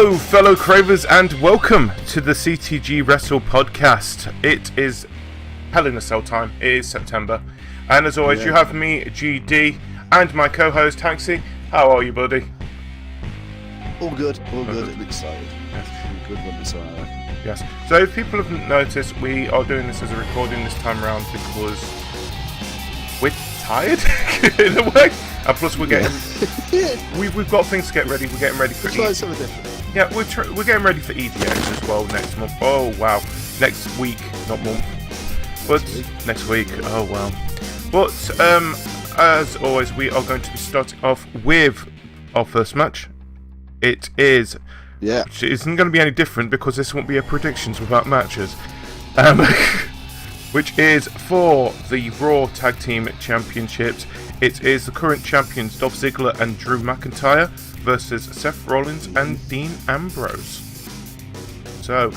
Hello, fellow Cravers, and welcome to the CTG Wrestle Podcast. It is Hell in a Cell time. It is September. And as always, you have me, GD, and my co-host, Hanksy. How are you, buddy? All good. I'm excited. Yes. Good one this time. Yes. So if people haven't noticed, we are doing this as a recording this time around because we're tired, in a way. And plus we're getting... we've got things to get ready. We're getting ready for try something different. Yeah, we're getting ready for EDX as well next month. Oh, wow. Next week, not month. But next week. Oh, wow. But, as always, we are going to be starting off with our first match. It is... Yeah. It isn't going to be any different because this won't be a predictions without matches. Which is for the Raw Tag Team Championships. It is the current champions Dolph Ziggler and Drew McIntyre versus Seth Rollins and Dean Ambrose. So,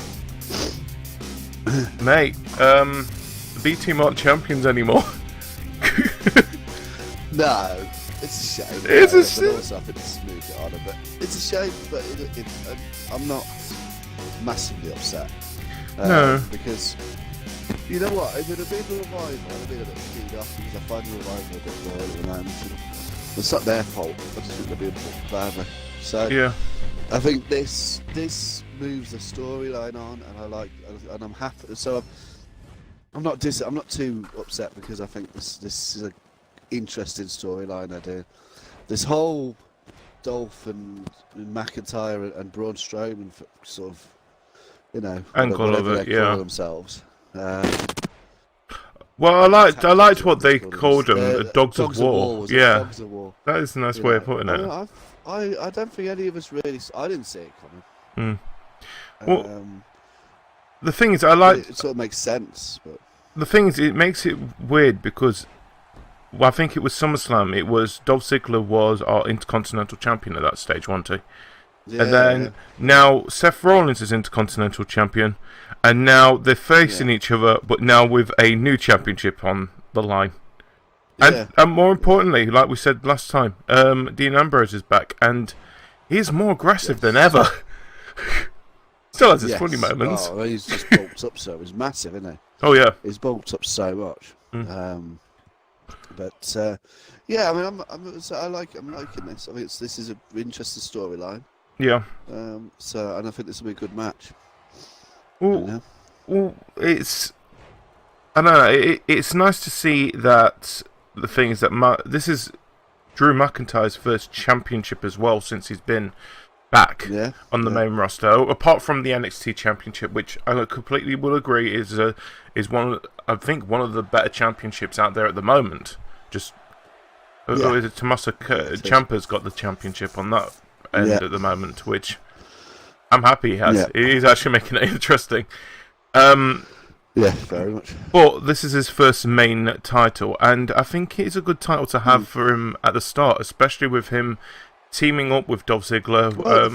mate, the B Team aren't champions anymore. No, it's a shame. It's a shame. Also, I think it's smoothed it on a bit. It's a shame, but I'm not massively upset. No. Because, you know what, if it had been a revival, I'd have been a bit keyed off because I find the revival a bit more early than that. It's not their fault. I just think they're being booked badly. So, Yeah. I think this moves the storyline on, and I'm happy. So I'm not too upset because I think this is an interesting storyline. I do. This whole Dolph and McIntyre and Braun Strowman sort of, you know, Angle of it, they call themselves. Well, I liked what they called them, Dogs of War. Yeah, Dogs of War. That is a nice way of putting it. I don't think any of us really. I didn't see it coming. Well, the thing is, it sort of makes sense, but the thing is, it makes it weird because, well, I think it was SummerSlam. It was Dolph Ziggler was our Intercontinental Champion at that stage, wasn't he? Yeah, and then now Seth Rollins is Intercontinental Champion, and now they're facing each other, but now with a new championship on the line. And more importantly, like we said last time, Dean Ambrose is back, and he's more aggressive than ever. Still has his funny moments. Oh, he's just bulked up so. He's massive, isn't he? Oh, yeah. He's bulked up so much. But yeah, I mean, I'm liking this. I mean, this is an interesting storyline. Yeah. And I think this will be a good match. Well, it's... I don't know, it's nice to see that the thing is that this is Drew McIntyre's first championship as well since he's been back on the main roster. Apart from the NXT Championship, which I completely will agree is one of the better championships out there at the moment. Just Tommaso Ciampa's got the championship on that end at the moment, which I'm happy he has. Yeah. He's actually making it interesting. Yeah, very much. But this is his first main title, and I think it's a good title to have for him at the start, especially with him teaming up with Dolph Ziggler. Well,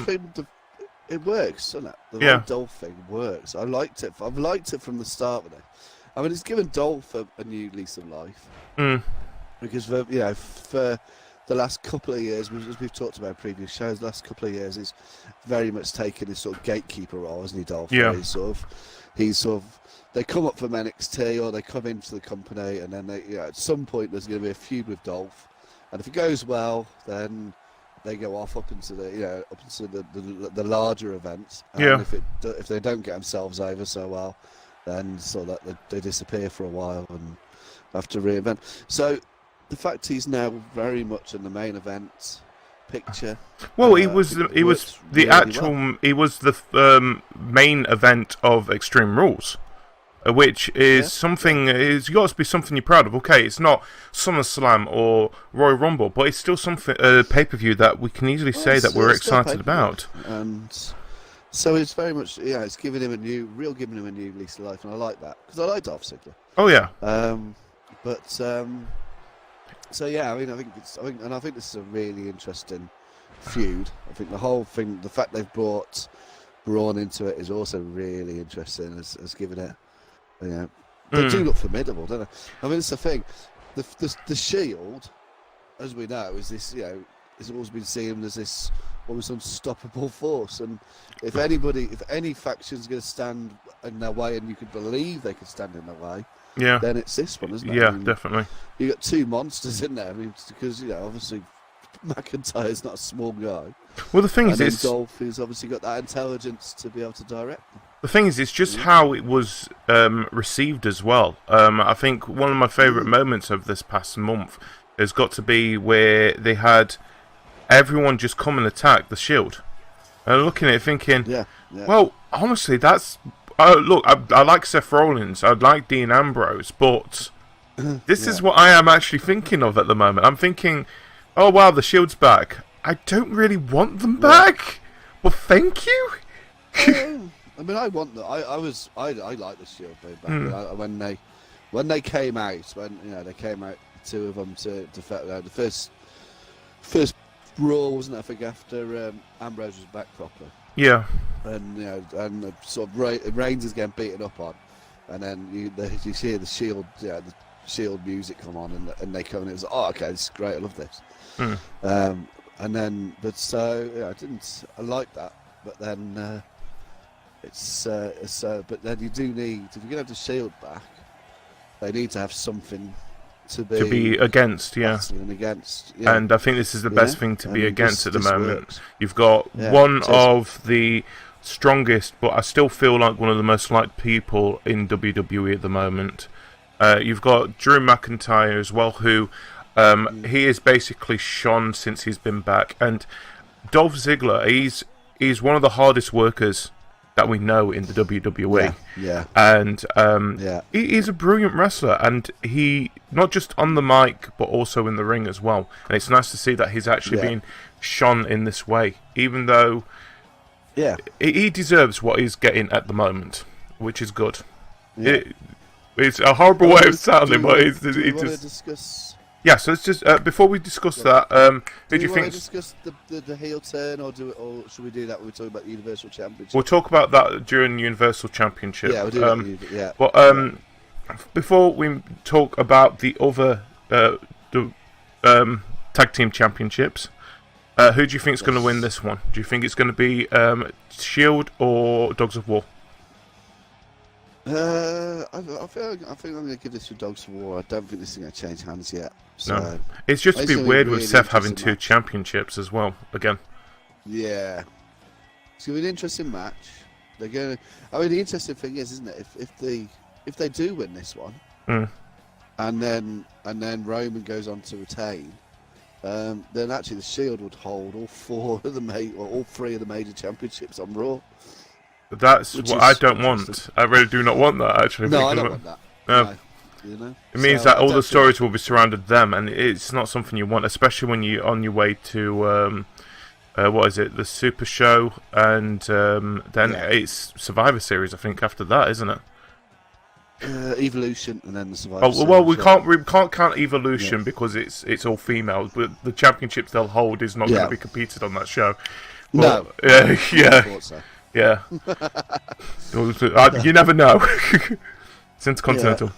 it works, doesn't it? The whole Dolph thing works. I've liked it from the start with it. I mean, it's given Dolph a new lease of life. Because for the last couple of years, as we've talked about in previous shows, the last couple of years, he's very much taken this sort of gatekeeper role, hasn't he, Dolph? Yeah. He's sort of they come up from NXT or they come into the company, and then at some point there's going to be a feud with Dolph, and if it goes well, then they go off up into the larger events. And if they don't get themselves over so well, then they disappear for a while and have to reinvent. So the fact he's now very much in the main event picture. Well, he was the main event of Extreme Rules, which is something is got to be something you're proud of. Okay, it's not SummerSlam or Royal Rumble, but it's still something pay-per-view that we can easily say that we're excited about. And so it's very much it's giving him a new lease of life, and I like that because I like Dolph Ziggler. Oh yeah. So yeah, I mean, I think this is a really interesting feud. I think the whole thing, the fact they've brought Braun into it, is also really interesting. As given it, they do look formidable, don't they? I mean, it's the thing. The Shield, as we know, is this. It's always been seen as this almost unstoppable force. And if any faction's going to stand in their way, and you could believe they could stand in their way, then it's this one, isn't it? Yeah, definitely. You got two monsters in there. I mean, because obviously McIntyre's not a small guy. Well, the thing is, Dolph, who's obviously got that intelligence to be able to direct them. The thing is, it's just how it was received as well. I think one of my favourite moments of this past month has got to be where they had everyone just come and attack the Shield. And looking at it thinking, well, honestly, that's... look, I like Seth Rollins, I like Dean Ambrose, but this is what I am actually thinking of at the moment. I'm thinking, oh wow, the Shield's back. I don't really want them back. Well, thank you. I mean, I want that. I like the Shield being back. When they came out, they came out, two of them to the first Raw, wasn't it? I think after Ambrose was back proper. Yeah. And and sort of Reigns is getting beaten up on, and then you see the Shield, the Shield music come on, and they come and it was like, oh, okay, this is great, I love this. And then, I like that, but then but then you do need, if you're gonna have the Shield back, they need to have something to be against, and I think this is the best thing to be against at the moment. Works. You've got one of the strongest, but I still feel like one of the most liked people in WWE at the moment. You've got Drew McIntyre as well, who he is basically shone since he's been back, and Dolph Ziggler, he's one of the hardest workers that we know in the WWE. And he's a brilliant wrestler, and he, not just on the mic, but also in the ring as well. And it's nice to see that he's actually being shone in this way, even though he deserves what he's getting at the moment, which is good. It's a horrible way of sounding, but it's just... discuss... Yeah, so it's just before we discuss that, who do you think? Want to discuss the heel turn, or should we do that when we talk about the Universal Championship? We'll talk about that during Universal Championship. Yeah, we'll do that. But before we talk about the other tag team championships, who do you think is going to win this one? Do you think it's going to be Shield or Dogs of War? I think I'm going to give this to Dogs of War. I don't think this is going to change hands yet. So no. It's just a bit weird with Seth having two championships as well, again. Yeah. It's going to be an interesting match. They're going to... I mean, the interesting thing is, isn't it, if they do win this one, and then Roman goes on to retain, then actually the Shield would hold all three of the major championships on Raw. That's what I don't want. I really do not want that, actually. No, I don't want that. No. It means that all the stories will be surrounded them, and it's not something you want, especially when you're on your way to what is it, the Super Show, and then it's Survivor Series, I think, after that, isn't it? Evolution, and then the Survivor Series. Well, we can't count Evolution because it's all females, but the championships they'll hold is not going to be competed on that show. But, I thought so. Yeah. You never know. It's intercontinental.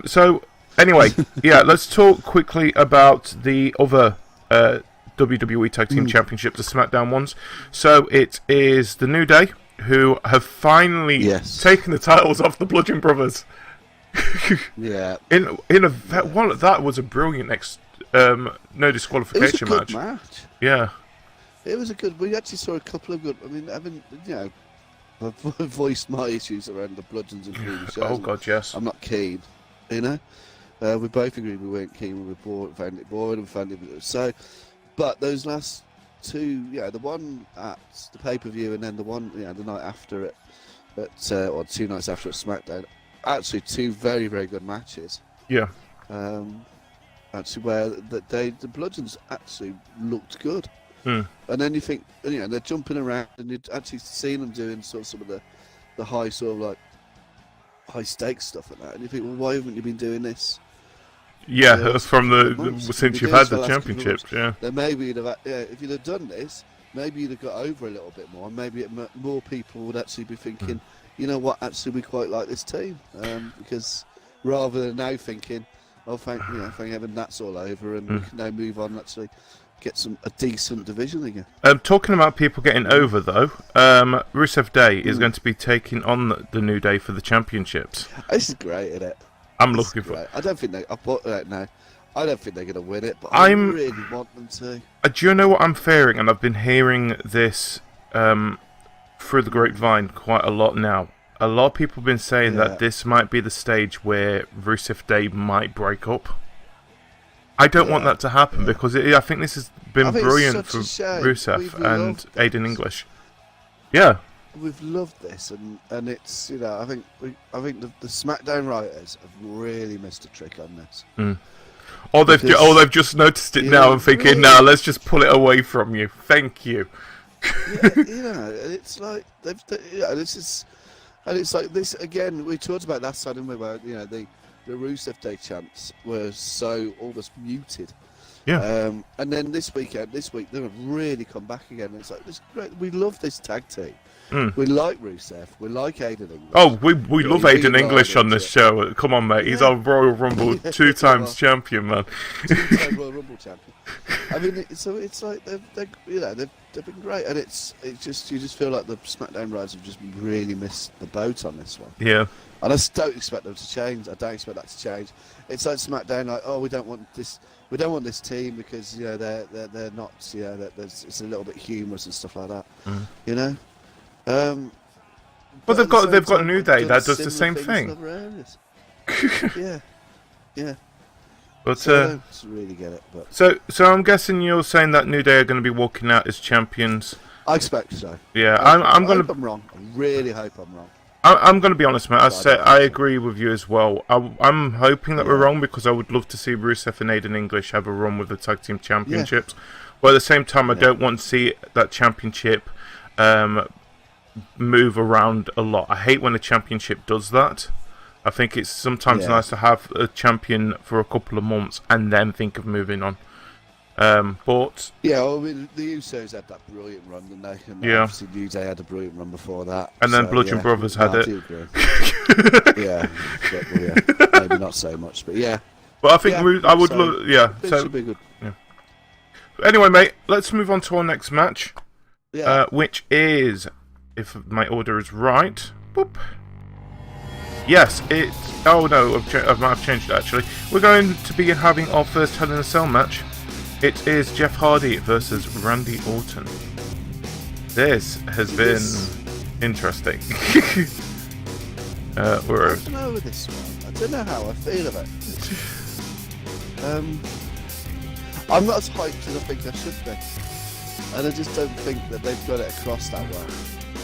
So, anyway, let's talk quickly about the other WWE Tag Team Championship, the SmackDown ones. So, it is the New Day, who have finally taken the titles off the Bludgeon Brothers. That was a brilliant no disqualification match. Yeah. It was a good... We actually saw a couple of good... I mean, I've voiced my issues around the bludgeons and previous shows. Oh, God, yes. I'm not keen, We both agreed we weren't keen when we found it boring and found it... So, but those last two... the one at the pay-per-view and then the one, the night after it, or 2 nights after at SmackDown, actually two very, very good matches. Yeah. Actually, where the bludgeons actually looked good. And then you think, they're jumping around, and you've actually seen them doing sort of some of the high high stakes stuff and that. And you think, well, why haven't you been doing this? Yeah, from since you've had the championships. Yeah. Then maybe if you'd have done this, maybe you'd have got over a little bit more, and maybe more people would actually be thinking, you know what, actually we quite like this team, because rather than now thinking, oh thank heaven that's all over, and we can now move on. Actually, a decent division again. Talking about people getting over, though, Rusev Day is going to be taking on the New Day for the championships. This is great, isn't it? I'm looking for it. I don't think I don't think they're going to win it, but I really want them to. Do you know what I'm fearing? And I've been hearing this through the grapevine quite a lot now. A lot of people have been saying that this might be the stage where Rusev Day might break up. I don't want that to happen because I think this has been brilliant for Rusev and Aiden English. Yeah, we've loved this, and it's I think the SmackDown writers have really missed a trick on this. Or they've just noticed it now and thinking, really, "Now let's just pull it away from you." Thank you. It's like this is, and it's like this again. We talked about last time, didn't we? Where the Rusev Day chants were so almost muted. Yeah. And then this week they're going to really come back again. It's like this great. We love this tag team. We like Rusev. We like Aiden English. Oh, we love Aiden English on this show. Come on, mate. He's our Royal Rumble 2 times champion, man. 2-time Royal Rumble champion. I mean, so it's like they've been great, and it's just you just feel like the SmackDown writers have just really missed the boat on this one. Yeah. And I just don't expect them to change. I don't expect that to change. It's like SmackDown, like, oh, we don't want this team because they're not, it's a little bit humorous and stuff like that, But they've got a New Day that does the same thing. yeah. But I don't really get it. But so I'm guessing you're saying that New Day are going to be walking out as champions. I expect so. Yeah, I hope I'm wrong. I really hope I'm wrong. I'm going to be honest, mate. I agree with you as well. I'm hoping that we're wrong because I would love to see Rusev and Aiden English have a run with the tag team championships. But at the same time, I don't want to see that championship move around a lot. I hate when a championship does that. I think it's sometimes nice to have a champion for a couple of months and then think of moving on. But I mean, the Usos had that brilliant run, didn't they? And obviously New Day had a brilliant run before that. And then Bludgeon Brothers had it. I do agree. Maybe not so much, but yeah. But I think I would look. Yeah, it so should be good. Yeah. Anyway, mate, let's move on to our next match. Yeah. Which is, if my order is right, boop. Yes, it's. Oh no, I might have changed it actually. We're going to be having our first Hell in a Cell match. It is Jeff Hardy versus Randy Orton. This has been interesting. I don't know with this one. I don't know how I feel about it. I'm not as hyped as I think I should be, and I just don't think that they've got it across that well.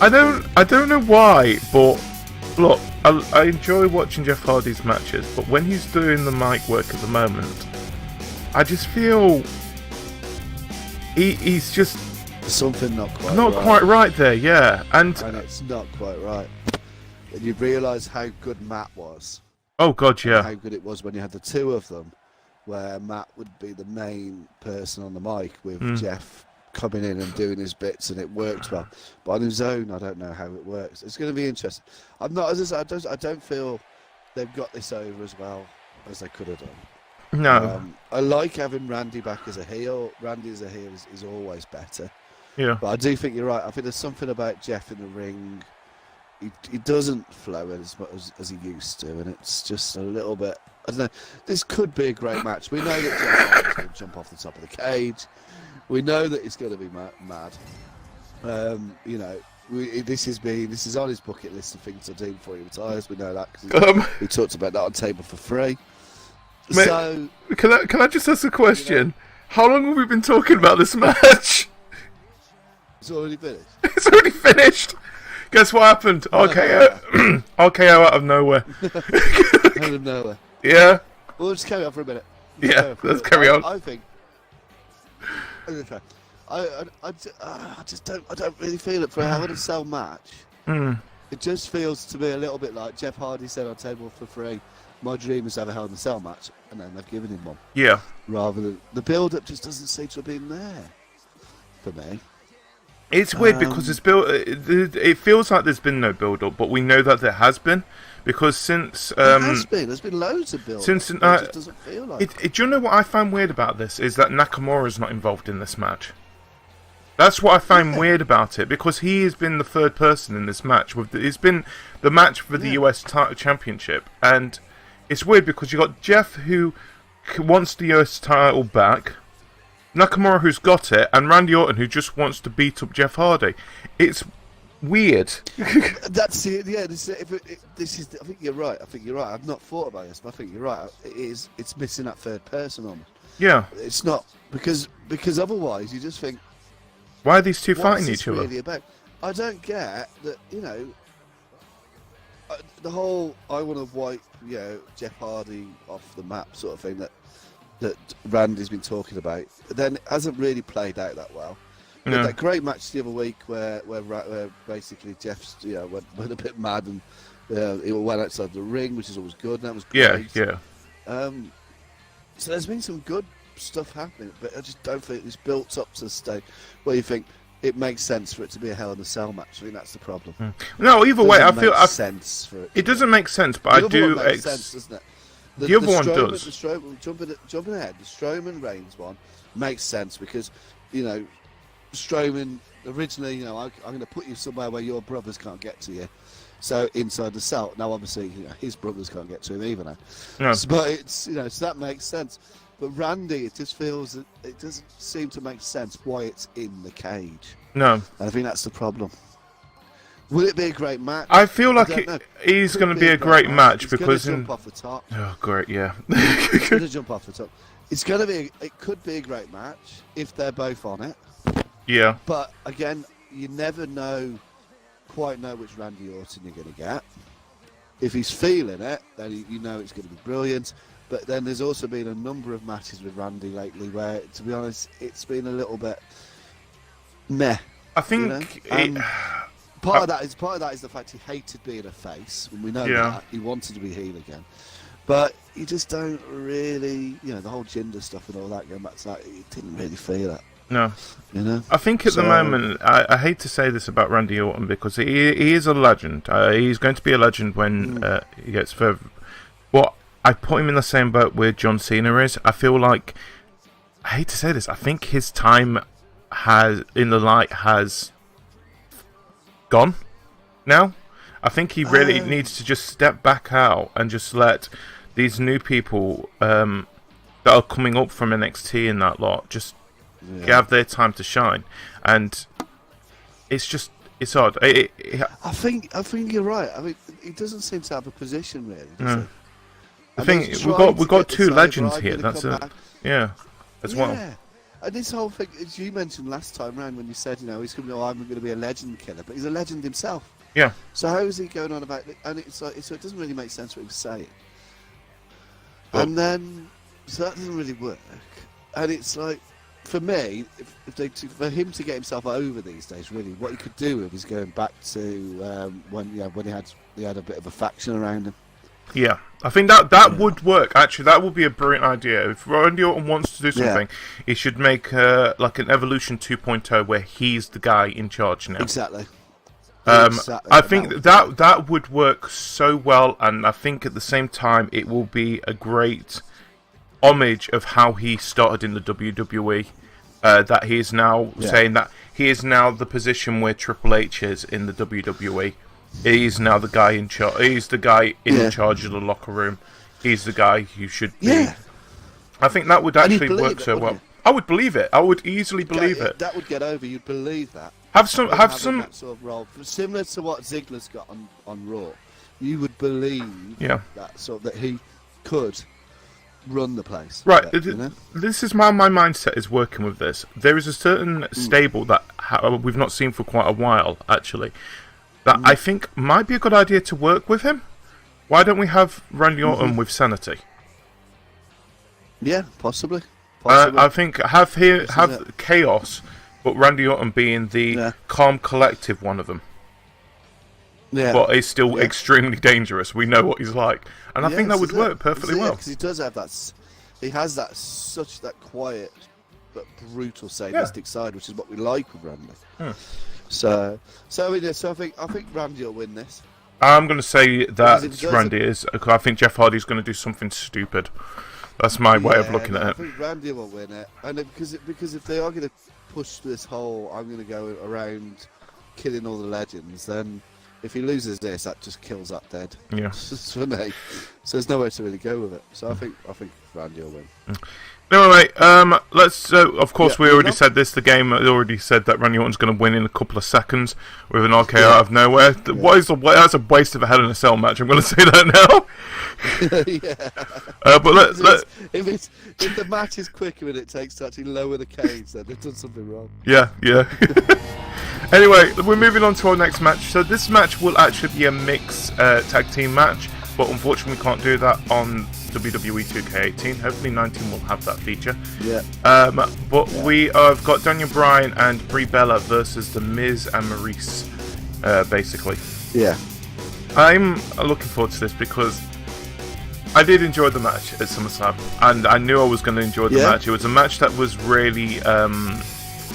I don't know why, but look, I enjoy watching Jeff Hardy's matches, but when he's doing the mic work at the moment, I just feel he's just something not quite right there, yeah, and it's not quite right. And you realise how good Matt was. Oh God, yeah. How good it was when you had the two of them, where Matt would be the main person on the mic with Jeff coming in and doing his bits, and it worked well. But on his own, I don't know how it works. It's going to be interesting. I'm not, as I said, I don't feel they've got this over as well as they could have done. No. I like having Randy back as a heel. Randy as a heel is always better. Yeah. But I do think you're right. I think there's something about Jeff in the ring. He doesn't flow as much as he used to, and it's just a little bit. I don't know. This could be a great match. We know that Jeff Hardy's going to jump off the top of the cage. We know that it's going to be mad. This is on his bucket list of things to do before he retires. We know that because he talked about that on Table for Free. Mate, so, can I just ask a question? How long have we been talking about this match? It's already finished. It's already finished. Guess what happened? RKO, RKO out of nowhere. Out of nowhere. Yeah. We'll just carry on for a minute. Let's carry on. I think. I just don't really feel it for a Hell in a Cell match. It just feels to me a little bit like Jeff Hardy said on Table for Free, my dream is to have a Hell in a Cell match, and then they've given him one. Yeah. Rather than the build-up just doesn't seem to have been there for me. It's weird because it's built. It feels like there's been no build-up, but we know that there has been because since there has been. There's been loads of build-up. Since it just doesn't feel like. Do you know what I find weird about this is that Nakamura's not involved in this match. That's what I find weird about it because he has been the third person in this match. It's been the match for the US Championship, and it's weird because you got Jeff who wants the US title back, Nakamura who's got it, and Randy Orton who just wants to beat up Jeff Hardy. It's weird. That's it. Yeah, this is. I think you're right. I've not thought about this, but I think you're right. It is. It's missing that third person on. Yeah. It's not because otherwise you just think. Why are these two fighting each other? Really about? I don't get that. The whole I want to wipe Jeff Hardy off the map sort of thing that Randy's been talking about. Then it hasn't really played out that well. No. That great match the other week where basically Jeff's went a bit mad and he went outside the ring, which is always good. And that was great. Yeah. So there's been some good stuff happening, but I just don't think it's built up to the stage where you think it makes sense for it to be a Hell in a Cell match. I think that's the problem. No, either way, I feel sense for it. It doesn't make sense, but I do. One makes sense, doesn't it? The other one does. The Strowman, jumping ahead, the Strowman Reigns one makes sense because Strowman originally, I'm going to put you somewhere where your brothers can't get to you. So inside the cell. Now, obviously, his brothers can't get to him either now. No. But it's so that makes sense. But Randy, it just feels that it doesn't seem to make sense why it's in the cage. No. And I think that's the problem. Will it be a great match? I feel like he's going to be a great match because jump off the top. Oh, great! Yeah. He's going to jump off the top. It's going to be. It could be a great match if they're both on it. Yeah. But again, you never quite know which Randy Orton you're going to get. If he's feeling it, then you know it's going to be brilliant. But then there's also been a number of matches with Randy lately where, to be honest, it's been a little bit meh. I think part of that is the fact he hated being a face. And we know that he wanted to be heel again, but you just don't really, the whole gender stuff and all that going back to that. You didn't really feel it. No. I think at the moment, I hate to say this about Randy Orton because he is a legend. He's going to be a legend when he gets further. But I put him in the same boat where John Cena is. I feel like, I hate to say this, I think his time in the light has gone now. I think he really needs to just step back out and just let these new people that are coming up from NXT and that lot just have their time to shine. And it's odd. I think you're right. I mean, he doesn't seem to have a position really, does he? I think we've got two legends here. That's it. Yeah, as well. And this whole thing, as you mentioned last time round when you said, he's going to go, I'm going to be a legend killer, but he's a legend himself. Yeah. So how is he going on about it? And it's like, so it doesn't really make sense what he was saying. And then, so that doesn't really work. And it's like, for me, for him to get himself over these days, really, what he could do with is going back to when he had a bit of a faction around him. Yeah, I think that would work. Actually, that would be a brilliant idea. If Randy Orton wants to do something, he should make like an Evolution 2.0 where he's the guy in charge now. Exactly. I think that would work so well, and I think at the same time it will be a great homage of how he started in the WWE. That he is now saying that he is now the position where Triple H is in the WWE. He's now the guy in charge. He's the guy in charge of the locker room. He's the guy who should be. Yeah. I think that would actually work so well. I would believe it. I would easily believe it. That would get over. You'd believe that. Have some that sort of role, similar to what Ziggler's got on Raw. You would believe that he could run the place. Right. This is how my mindset is working with this. There is a certain stable that we've not seen for quite a while, actually, that I think might be a good idea to work with him. Why don't we have Randy Orton with Sanity? Yeah, possibly. I think have Chaos, but Randy Orton being the calm, collective one of them. Yeah. But he's still extremely dangerous. We know what he's like, and I think that would work perfectly well. Because he does have that. He has that quiet but brutal sadistic side, which is what we like with Randy. Hmm. So I think Randy will win this. I'm going to say that Randy it, is. I think Jeff Hardy's going to do something stupid. That's my way of looking at it. I think Randy will win it, and because if they are going to push this whole, I'm going to go around killing all the legends, then if he loses this, that just kills that dead. Yeah. For me. So there's nowhere to really go with it. So I think Randy will win. Anyway, let's. Of course, we already said this. The game already said that Randy Orton's going to win in a couple of seconds with an RKO out of nowhere. That's a waste of a Hell in a Cell match. I'm going to say that now. But if the match is quicker than it takes to actually lower the cage, then they've done something wrong. Yeah. Anyway, we're moving on to our next match. So this match will actually be a mixed tag team match, but unfortunately we can't do that on WWE 2K18. Hopefully 19 will have that feature. Yeah. We have got Daniel Bryan and Brie Bella versus The Miz and Maurice, basically. Yeah. I'm looking forward to this because I did enjoy the match at SummerSlam, and I knew I was going to enjoy the match. It was a match that was really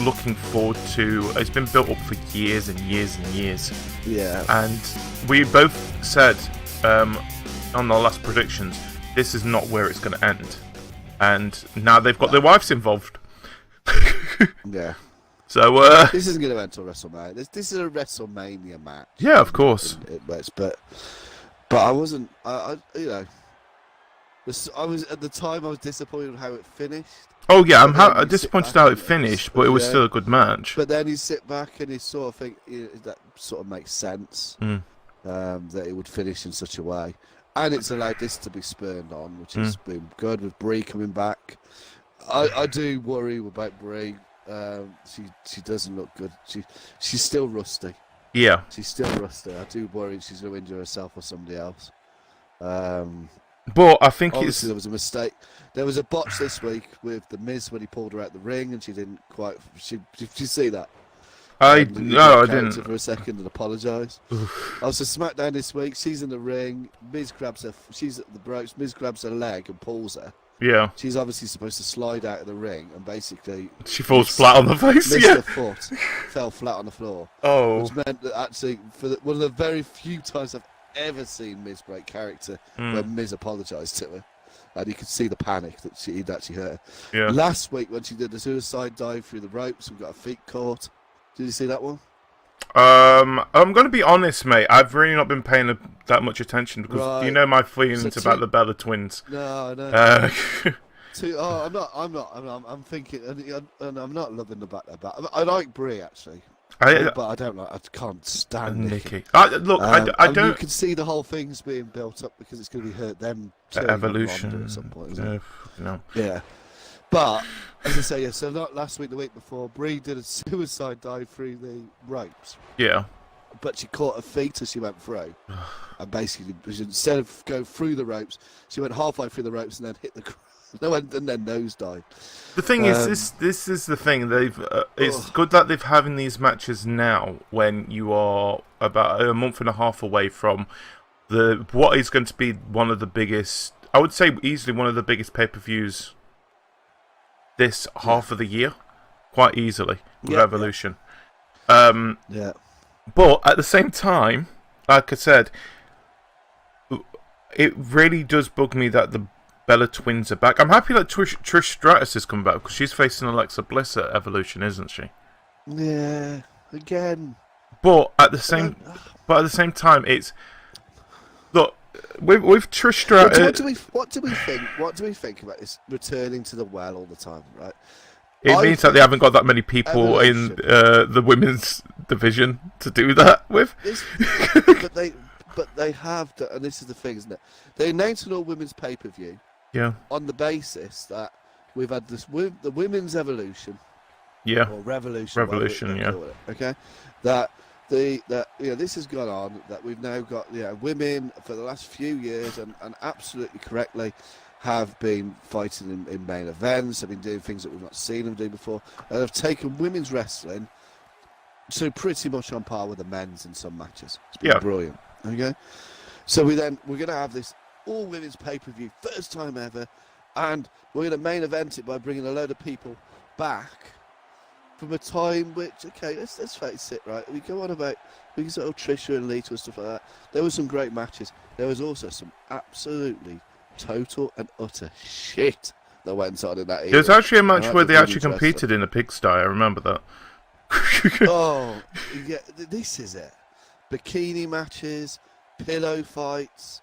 looking forward to. It's been built up for years and years and years. Yeah. And we both said on our last predictions, this is not where it's going to end. And now they've got their wives involved. Yeah. So this isn't going to end till WrestleMania. This is a WrestleMania match. Yeah, of course. But I wasn't. I was at the time. I was disappointed with how it finished. Oh yeah, I'm disappointed how it finished, but it was still a good match. But then you sit back and you sort of think that sort of makes sense that it would finish in such a way, and it's allowed this to be spurned on, which has been good with Brie coming back. I do worry about Brie. She doesn't look good. She's still rusty. Yeah, she's still rusty. I do worry she's going to injure herself or somebody else. But I think obviously there was a mistake. There was a botch this week with the Miz when he pulled her out the ring, and she didn't quite. Did you see that? I didn't. For a second and apologise. I was a SmackDown this week. She's in the ring. Miz grabs her. She's at the ropes. Miz grabs her leg and pulls her. Yeah. She's obviously supposed to slide out of the ring, and basically she falls flat on the face. Missed her foot, fell flat on the floor. Oh. Which meant that actually, one of the very few times I've ever seen Miz break character, when Miz apologised to her, and you could see the panic that he'd actually hurt her. Yeah. Last week when she did the suicide dive through the ropes and got her feet caught, did you see that one? I'm going to be honest, mate. I've really not been paying that much attention because you know my feelings about the Bella twins. No, no. I'm thinking, and I'm not loving the back. I like Brie actually, but I don't like. I can't stand Nikki. I don't. You can see the whole thing's being built up because it's going to hurt them. Evolution at some point, isn't it? No. Yeah, but as I say, so not last week, the week before, Brie did a suicide dive through the ropes. Yeah. But she caught her feet as she went through, and basically, instead of going through the ropes, she went halfway through the ropes and then hit the ground, and then nosedive. The thing is, this is the thing. It's good that they've having these matches now when you are about a month and a half away from what is going to be one of the biggest. I would say easily one of the biggest pay-per-views this half of the year, quite easily with Evolution. Yeah. But at the same time, like I said, it really does bug me that the Bella twins are back. I'm happy that Trish Stratus has come back because she's facing Alexa Bliss at Evolution, isn't she? Yeah, again. But at the same time, it's look with Trish Stratus. What do we think about this returning to the well all the time? Right. It means that they haven't got that many people in the women's division to do that with. But they have, and this is the thing, isn't it? They announced an all-women's pay-per-view. Yeah. On the basis that we've had the women's evolution. Yeah. Or revolution. Revolution. Yeah. Okay. That this has gone on. That we've now got women for the last few years, and absolutely correctly, have been fighting in main events. Have been doing things that we've not seen them do before, and have taken women's wrestling to pretty much on par with the men's in some matches. It's been brilliant. Okay, so we're going to have this all women's pay-per-view, first time ever, and we're going to main event it by bringing a load of people back from a time which, okay, let's face it, right? We go on about things like Trisha and Lita and stuff like that. There were some great matches. There was also some absolutely total and utter shit that went on in that era. There was actually a match where they actually competed in a pigsty. I remember that. Oh, yeah, this is it. Bikini matches, pillow fights,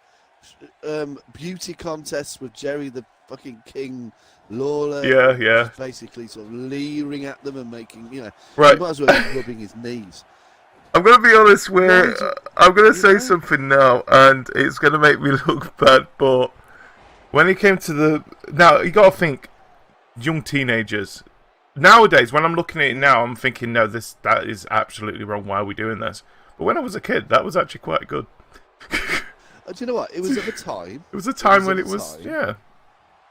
beauty contests with Jerry the fucking King Lawler. Yeah. Basically sort of leering at them and making, Right. he might as well be rubbing his knees. I'm going to be honest, I'm going to say something now, and it's going to make me look bad, but when he came to now, you got to think, young teenagers. Nowadays, when I'm looking at it now, I'm thinking, no, that is absolutely wrong. Why are we doing this? But when I was a kid, that was actually quite good. Do you know what? It was at the time. It was a time when it was, yeah.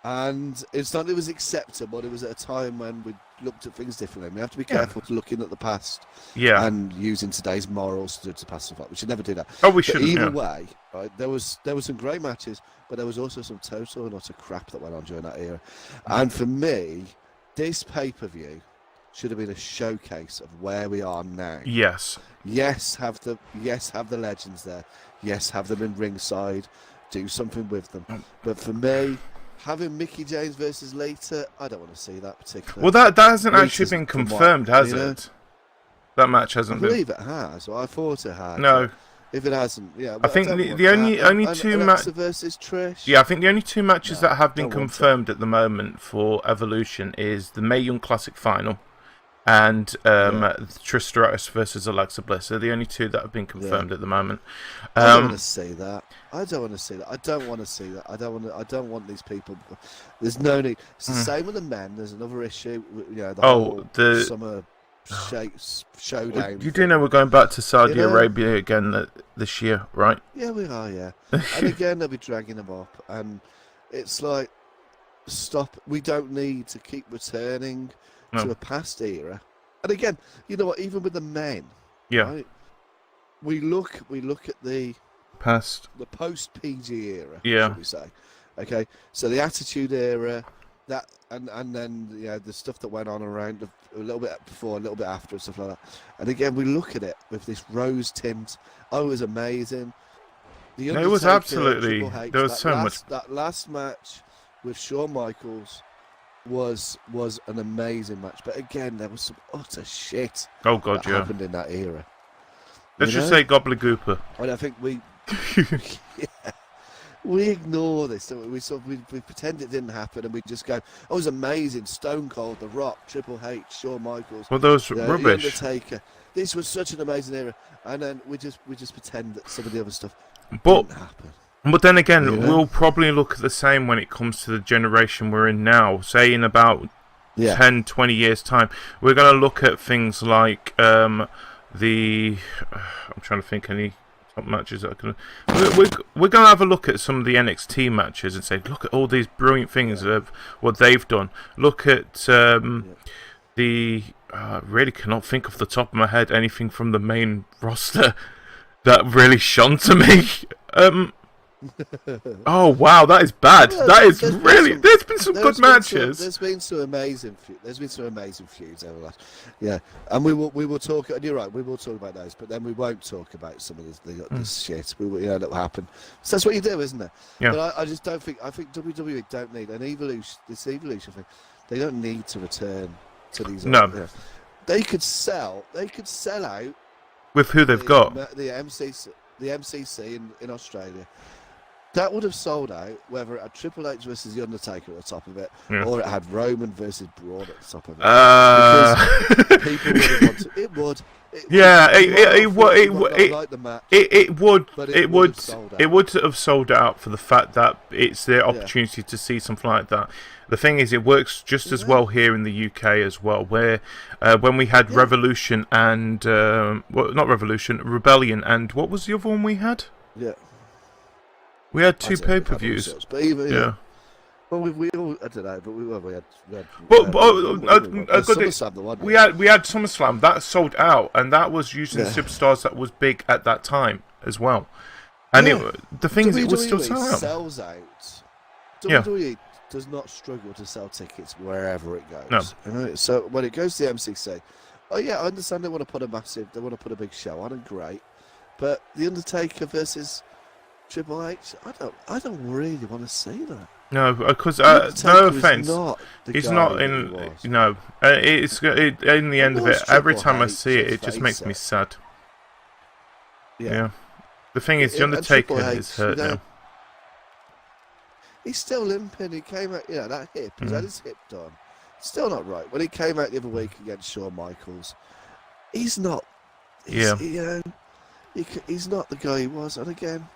And it's not that it was acceptable, it was at a time when we looked at things differently. We have to be careful to looking at the past and using today's morals to pass stuff up. We should never do that. Oh, we shouldn't. Either way, right, there was some great matches, but there was also some total and utter crap that went on during that era. And for me, this pay-per-view should have been a showcase of where we are now. Yes. Yes, have the legends there. Yes, have them in ringside. Do something with them. But for me, having Mickey James versus Lita, I don't want to see that particularly. Well, that hasn't actually been confirmed, has it? That match hasn't been. I believe it has. Well, I thought it had. No. If it hasn't, yeah. I think the only two matches versus Trish. Yeah, I think the only two matches that have been confirmed at the moment for Evolution is the Mae Young Classic final and Trish Stratus versus Alexa Bliss. They're the only two that have been confirmed at the moment. I don't want to see that. I don't want to see that. I don't want these people. There's no need. It's the same with the men. There's another issue. The whole summer showdown. You do know we're going back to Saudi Arabia again this year, right? Yeah, we are. Yeah, and again they'll be dragging them up, and it's like, stop. We don't need to keep returning to a past era. And again, you know what? Even with the men, right? We look at the post PG era. Should we say? Okay, so the Attitude Era. That and then the stuff that went on around a little bit before, a little bit after, and stuff like that. And again, we look at it with this rose tint. Oh, it was amazing. It was absolutely. There was so much. That last match with Shawn Michaels was an amazing match. But again, there was some utter shit. Oh God, that happened in that era. Let's just say gobbledygooper. And I think we. We ignore this, don't we? We pretend it didn't happen, and we just go, "Oh, it was amazing! Stone Cold, The Rock, Triple H, Shawn Michaels, well, those rubbish. The Undertaker. This was such an amazing era." And then we just pretend that some of the other stuff didn't happen. But then again, we'll probably look at the same when it comes to the generation we're in now. Say in about 10, 20 years' time, we're going to look at things like I'm trying to think any top matches that we're going to have a look at some of the NXT matches and say, look at all these brilliant things of what they've done. Look at I really cannot think off the top of my head anything from the main roster that really shone to me. Oh wow, that is bad. There's been some good matches. There's been some amazing feuds over the last. Yeah, and we will talk. And you're right, we will talk about those, but then we won't talk about some of this shit. That will happen. So that's what you do, isn't it? Yeah. But I just don't think. I think WWE don't need an evolution. This evolution thing. They don't need to return to these. No. They could sell out with who they've got. The MCC in Australia. That would have sold out whether it had Triple H versus The Undertaker at the top of it, or it had Roman versus Braun at the top of it. Because people would have wanted it. Would. It would have sold out for the fact that it's their opportunity to see something like that. The thing is, it works just as well here in the UK as well, where when we had Revolution and not Revolution, Rebellion, and what was the other one we had? Yeah. We had two pay-per-views. But even, well, we all, I don't know, but we had SummerSlam, the one. We had SummerSlam that sold out, and that was using superstars that was big at that time as well. And the thing is, it was still sold out. Sells out. WWE does not struggle to sell tickets wherever it goes. No. You know? So when it goes to the MCC, oh yeah, I understand they want to put a big show on, and great. But the Undertaker versus Triple H, I don't really want to see that. No, because no offense, he's not in. No, in the end of it, every time I see it, it just makes me sad. Yeah. The thing is, the Undertaker is hurt now. He's still limping. He came out, that hip. He's had his hip done. Still not right. When he came out the other week against Shawn Michaels, he's not. He's not the guy he was. And again,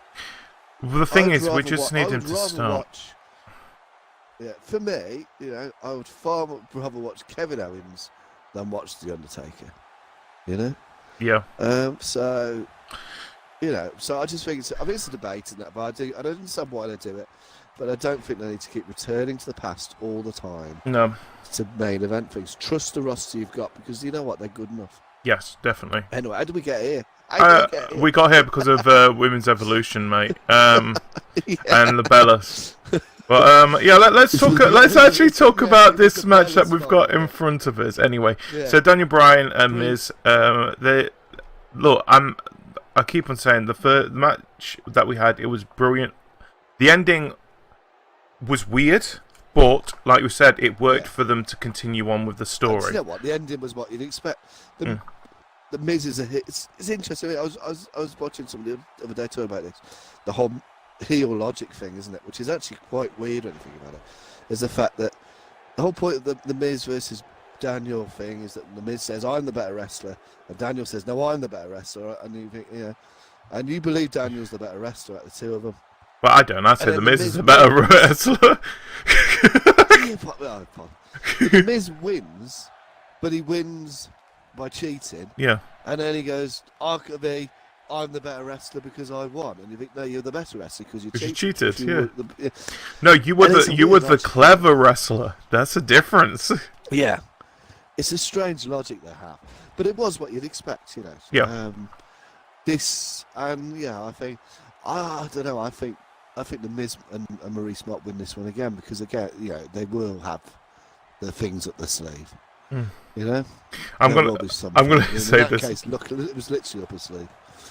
well, the thing is, we just need him to stop. For me, I would far rather watch Kevin Owens than watch The Undertaker. Yeah. So I just think it's a debate in that, but I don't understand why they do it, but I don't think they need to keep returning to the past all the time. No. To main event things. Trust the roster you've got, because you know what, they're good enough. Yes, definitely. Anyway, how did we get here? We got here because of Women's Evolution, mate, and the Bellas. But let's talk. Let's actually talk about this match that we've got in front of us. Anyway, so Daniel Bryan and Miz. I keep on saying the first match that we had, it was brilliant. The ending was weird, but like we said, it worked for them to continue on with the story. You know what? The ending was what you'd expect. The Miz is a hit. It's interesting. I was watching somebody the other day talking about this. The whole heel logic thing, isn't it? Which is actually quite weird when you think about it. Is the fact that the whole point of the Miz versus Daniel thing is that the Miz says, I'm the better wrestler, and Daniel says, no, I'm the better wrestler, and you think, and you believe Daniel's the better wrestler out of the two of them. Well, I don't. I say the Miz is a better wrestler. The Miz wins, but he wins by cheating. Yeah. And then he goes, I'm the better wrestler because I won, and you think, no, you're the better wrestler because you cheated. No, you were the clever wrester. That's a difference. Yeah, it's a strange logic they have, but it was what you'd expect, Yeah. I think I don't know. I think the Miz and Maurice might win this one again because again, they will have the things up their sleeve. I'm going to say this. Case, look, it was literally up his sleeve.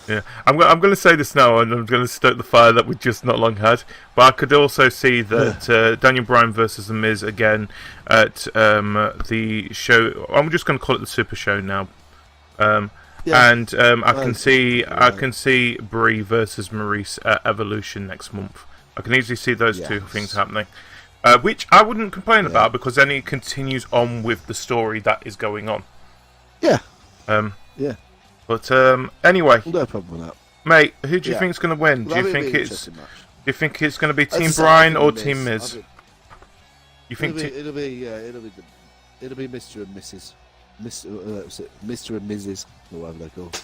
Yeah, I'm going to say this now, and I'm going to stoke the fire that we just not long had. But I could also see that Daniel Bryan versus The Miz again at the show. I'm just going to call it the Super Show now. I can see Brie versus Maurice at Evolution next month. I can easily see those two things happening, which I wouldn't complain about because then it continues on with the story that is going on. Yeah. But anyway, no problem with that, mate. Who do you think's going to win? Do you think it's going to be Team Bryan or Team Miz? You think it'll be Mr. and Mrs. Mr. and Mrs. or whatever they're called.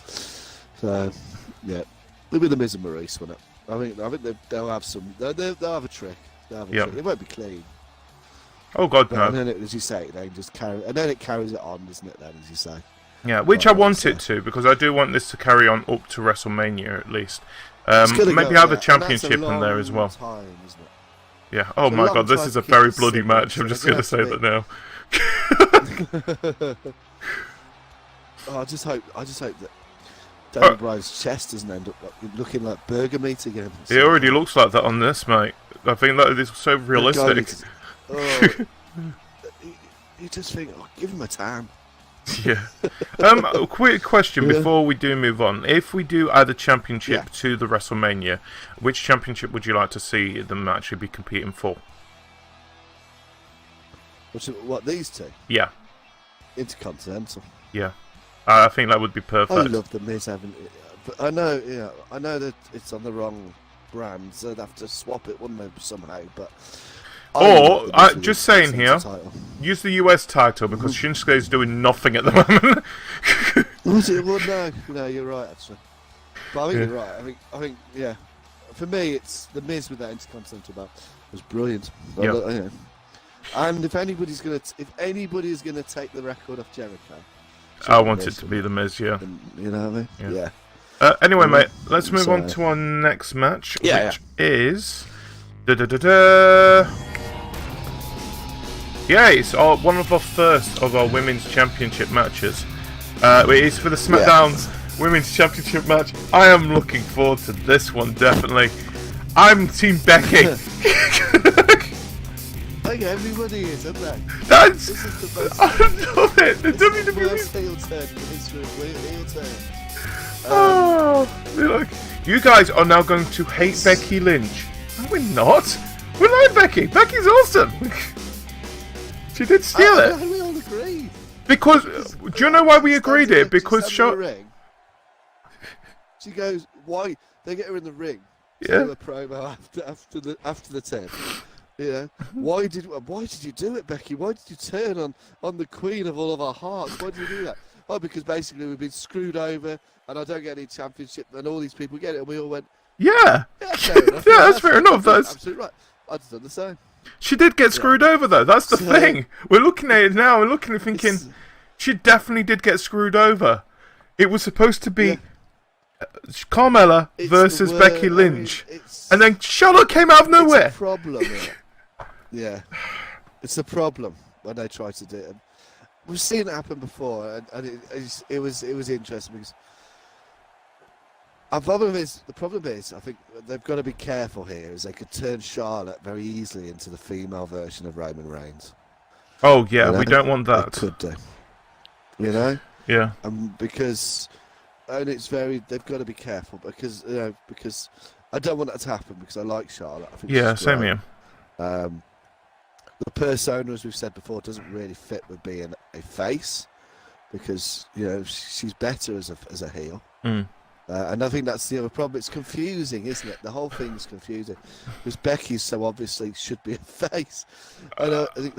So it'll be the Miz and Maurice, won't it? I think they'll have some. They'll have a trick. It won't be clean. Oh God, no. And then as you say, they just carry, and then it carries it on, doesn't it? Then, as you say. Yeah, which I want it to, because I do want this to carry on up to WrestleMania at least. Maybe have a championship in there as well. Time, isn't it? Yeah. Oh my God, this is a very bloody match. I'm just going to say that now. I just hope that Daniel Bryan's chest doesn't end up looking like burger meat again. It already looks like that on this, mate. I think that is so realistic. You just think, give him a time. Yeah. A quick question before we do move on. If we do add a championship to the WrestleMania, which championship would you like to see them actually be competing for? What, these two? Yeah. Intercontinental. Yeah. I think that would be perfect. I love the Miz having it. But I know that it's on the wrong brand, so they'd have to swap it, wouldn't they, somehow, but... Or, just saying here, use the US title because Shinsuke's doing nothing at the moment. Well, no, you're right, actually. But I think you're right. I think, for me, it's the Miz with that Intercontinental belt was brilliant. And if anybody's gonna take the record off Jericho, I want it to be the Miz. Yeah. You know what I mean? Yeah. Anyway, mate, let's move on to our next match, which is Yeah, it's one of our first of our women's championship matches. It is for the SmackDown Women's Championship match. I am looking forward to this one, definitely. I'm Team Becky. I think everybody is, isn't they? That's... This is the most... I love it. The This is the WWE... worst heel turn in the history of heel turns. They're like, you guys are now going to hate Becky Lynch. No, we're not. We like Becky. Becky's awesome. She did steal it. We all agreed. Because, do you know why we agreed it? Because she goes, why? They get her in the ring. Yeah. Do a promo after the 10. You know, why did you do it, Becky? Why did you turn on the queen of all of our hearts? Why did you do that? Oh, because basically we've been screwed over, and I don't get any championship, and all these people get it, and we all went, yeah, fair enough. yeah, that's fair enough. That's absolutely right. I'd done the same. She did get screwed over, though. That's the thing. We're looking at it now. We're looking and thinking, she definitely did get screwed over. It was supposed to be Carmella versus Becky Lynch, and then Charlotte came out of nowhere. It's a problem. Yeah, it's a problem when they try to do it. And we've seen it happen before, and it was interesting because the problem is I think they've got to be careful here, is they could turn Charlotte very easily into the female version of Roman Reigns. Oh yeah, you know? we don't want that. They could do. You know. Yeah. Because they've got to be careful because I don't want that to happen because I like Charlotte. I think she's same great. here. The persona, as we've said before, doesn't really fit with being a face because she's better as a heel. And I think that's the other problem. It's confusing, isn't it? The whole thing's confusing because Becky so obviously should be a face. I think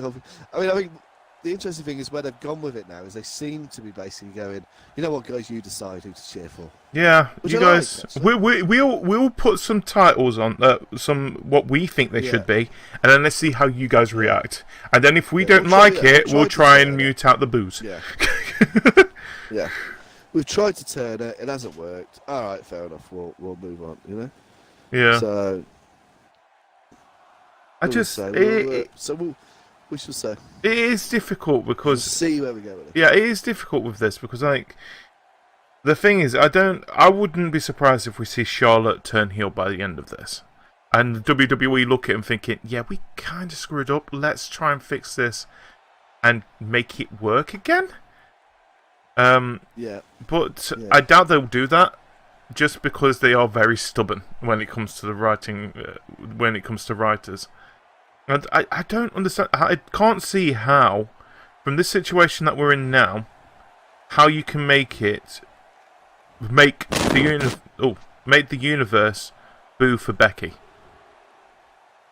the interesting thing is where they've gone with it now is they seem to be basically going, you know what, guys, you decide who to cheer for. Yeah, you guys, we'll put some titles on some what we think they should be, and then let's see how you guys react. And then if we don't like it, we'll try and mute out the boos. Yeah. Yeah. We've tried to turn it. It hasn't worked. All right, fair enough. We'll move on. You know. Yeah. So. We shall say. It is difficult because we'll see where we go with it. Yeah, it is difficult with this because the thing is, I wouldn't be surprised if we see Charlotte turn heel by the end of this, and the WWE look at him thinking, yeah, we kind of screwed up. Let's try and fix this and make it work again. But I doubt they'll do that, just because they are very stubborn when it comes to the writing, when it comes to writers. And I don't understand. I can't see how, from this situation that we're in now, how you can make the universe boo for Becky.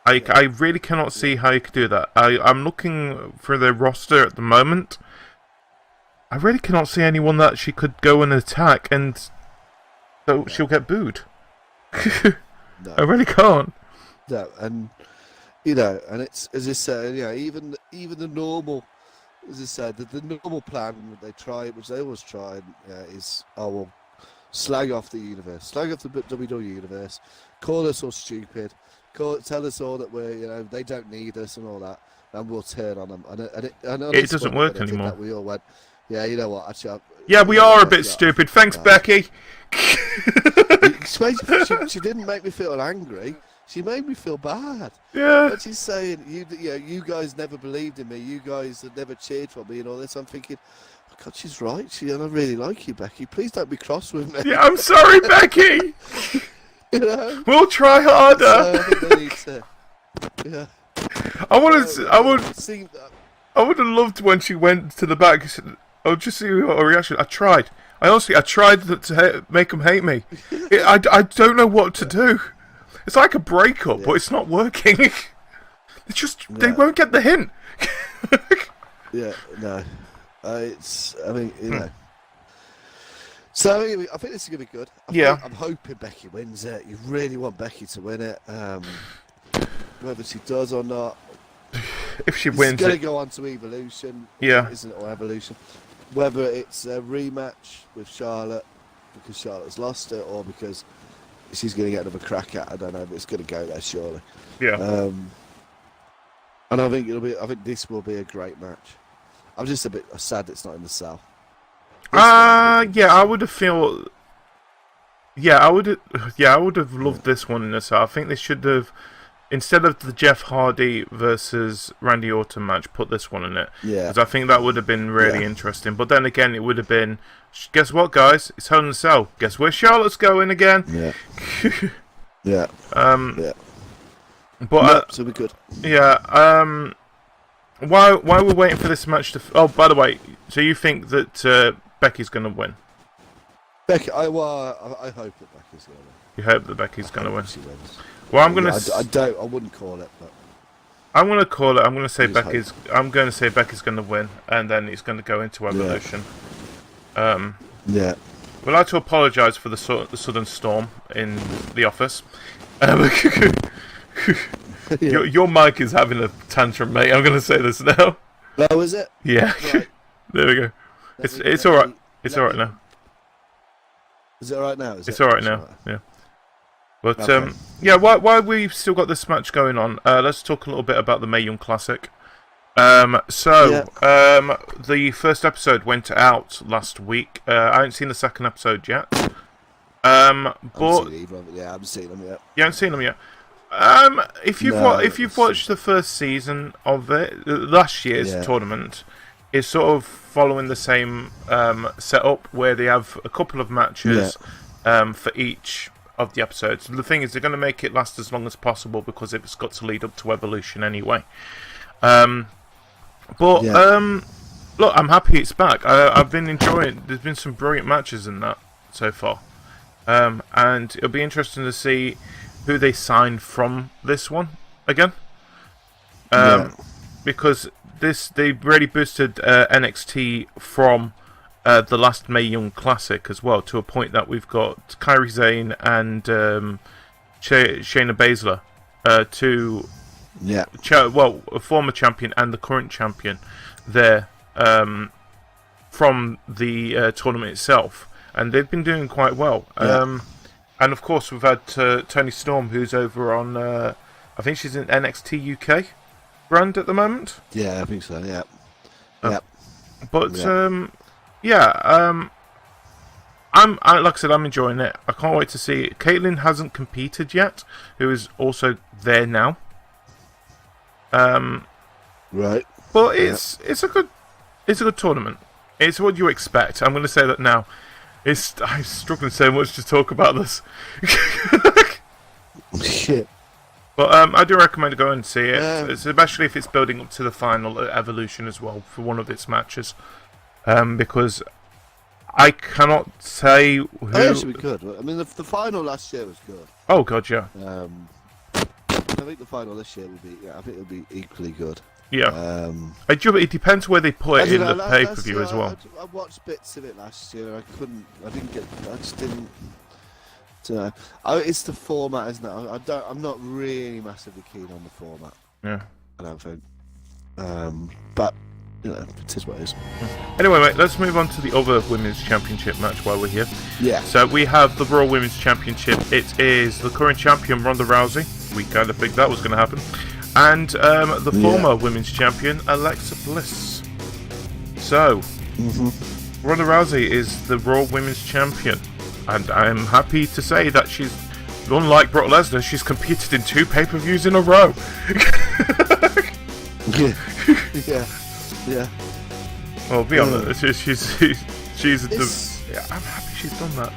I really cannot see how you could do that. I'm looking for their roster at the moment. I really cannot see anyone that she could go and attack and she'll get booed. No. I really can't. No, and and it's, as I said, even the normal, as I said, the normal plan that they try, which they always try, is we'll slag off the universe, slag off the WWE universe, call us all stupid, tell us all that we're they don't need us and all that, and we'll turn on them. And it doesn't work anymore. That we all went, yeah, you know what? Actually, we are a bit stupid. Thanks, Becky. She didn't make me feel angry. She made me feel bad. Yeah. But she's saying, you guys never believed in me. You guys had never cheered for me and all this. I'm thinking, oh God, she's right. And I really like you, Becky. Please don't be cross with me. Yeah, I'm sorry, Becky. We'll try harder. So I think they need to. Yeah. I would have loved when she went to the back. Oh, just see her reaction. I tried to make them hate me. I don't know what to do. It's like a breakup, but it's not working. They won't get the hint. No. So I think this is going to be good. I'm hoping Becky wins it. You really want Becky to win it. Whether she does or not. If she wins, it's going to go on to Evolution. Isn't it? Or Evolution. Whether it's a rematch with Charlotte because Charlotte's lost it, or because she's going to get another crack at it, I don't know, but it's going to go there surely. Yeah. And I think this will be a great match. I'm just a bit sad it's not in the cell. Yeah, I would have felt. Yeah, I would have loved this one in the cell. I think they should have, instead of the Jeff Hardy versus Randy Orton match, put this one in it. Yeah. Because I think that would have been really interesting. But then again, it would have been, guess what, guys? It's Hell in a Cell. Guess where Charlotte's going again? Yeah. Yeah. Yeah. But no, so we're good. Yeah. While we're waiting for this match to... Oh, by the way, so you think that Becky's going to win? Becky, I hope that Becky's going to win. You hope that Becky's going to win? She wins. Well, I'm going to... I wouldn't call it, but... I'm going to call it. I'm going to say Becky's going to win, and then it's going to go into Evolution. Yeah. We'd like to apologise for the sudden storm in the office. Your mic is having a tantrum, mate. I'm going to say this now. Oh, is it? Yeah. Right. There we go. It's all right. It's all right now. Is it all right now? It's all right now. Yeah. But okay. yeah. While we've still got this match going on, let's talk a little bit about the Mae Young Classic. The first episode went out last week. I haven't seen the second episode yet. But I haven't seen them yet. You haven't seen them yet. If you've watched the first season of it, last year's tournament, it's sort of following the same setup where they have a couple of matches for each of the episodes. The thing is, they're going to make it last as long as possible because it's got to lead up to Evolution anyway. Look, I'm happy it's back. I've been enjoying. There's been some brilliant matches in that so far, and it'll be interesting to see who they sign from this one again, because they really boosted NXT from the last Mae Young Classic as well, to a point that we've got Kairi Sane and Shayna Baszler, a former champion and the current champion there from the tournament itself, and they've been doing quite well. And of course, we've had Toni Storm, who's over on, I think she's in NXT UK brand at the moment. Yeah, I think so. Yeah. I'm like I said, I'm enjoying it. I can't wait to see it. Caitlyn hasn't competed yet, who is also there now. Right. But it's a good tournament. It's what you expect. I'm going to say that now. I'm struggling so much to talk about this. Shit. But I do recommend going and see it, especially if it's building up to the final Evolution as well for one of its matches. Because I cannot say who... It should be good. I mean, the final last year was good. Oh, God, yeah. I think the final this year will be... Yeah, I think it'll be equally good. Yeah. It depends where they put it in the pay-per-view as well. I watched bits of it last year. I just didn't... it's the format, isn't it? I'm not really massively keen on the format. Yeah. I don't think. But, it is what it is. Anyway, mate, let's move on to the other Women's Championship match while we're here. Yeah. So we have the Raw Women's Championship. It is the current champion, Ronda Rousey. We kind of think that was going to happen. And the former Women's Champion, Alexa Bliss. So, Ronda Rousey is the Raw Women's Champion. And I'm happy to say that she's, unlike Brock Lesnar, she's competed in 2 pay-per-views in a row. Yeah. Well, be honest, I'm happy she's done that.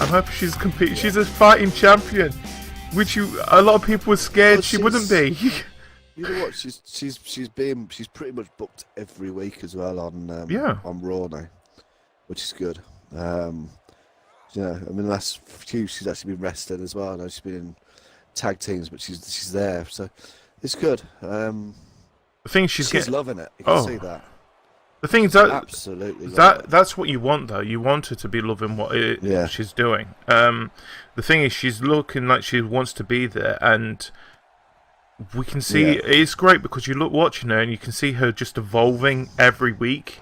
I'm happy she's competed. She's a fighting champion, which a lot of people were scared she wouldn't be. You know what? She's pretty much booked every week as well on Raw now, which is good. I mean, last few she's actually been rested as well. I know she's been in tag teams, but she's there, so it's good. The thing she's loving it. You can see that. The thing is absolutely that's what you want, though. You want her to be loving what she's doing. The thing is, she's looking like she wants to be there, and we can see it's great because you watching her and you can see her just evolving every week.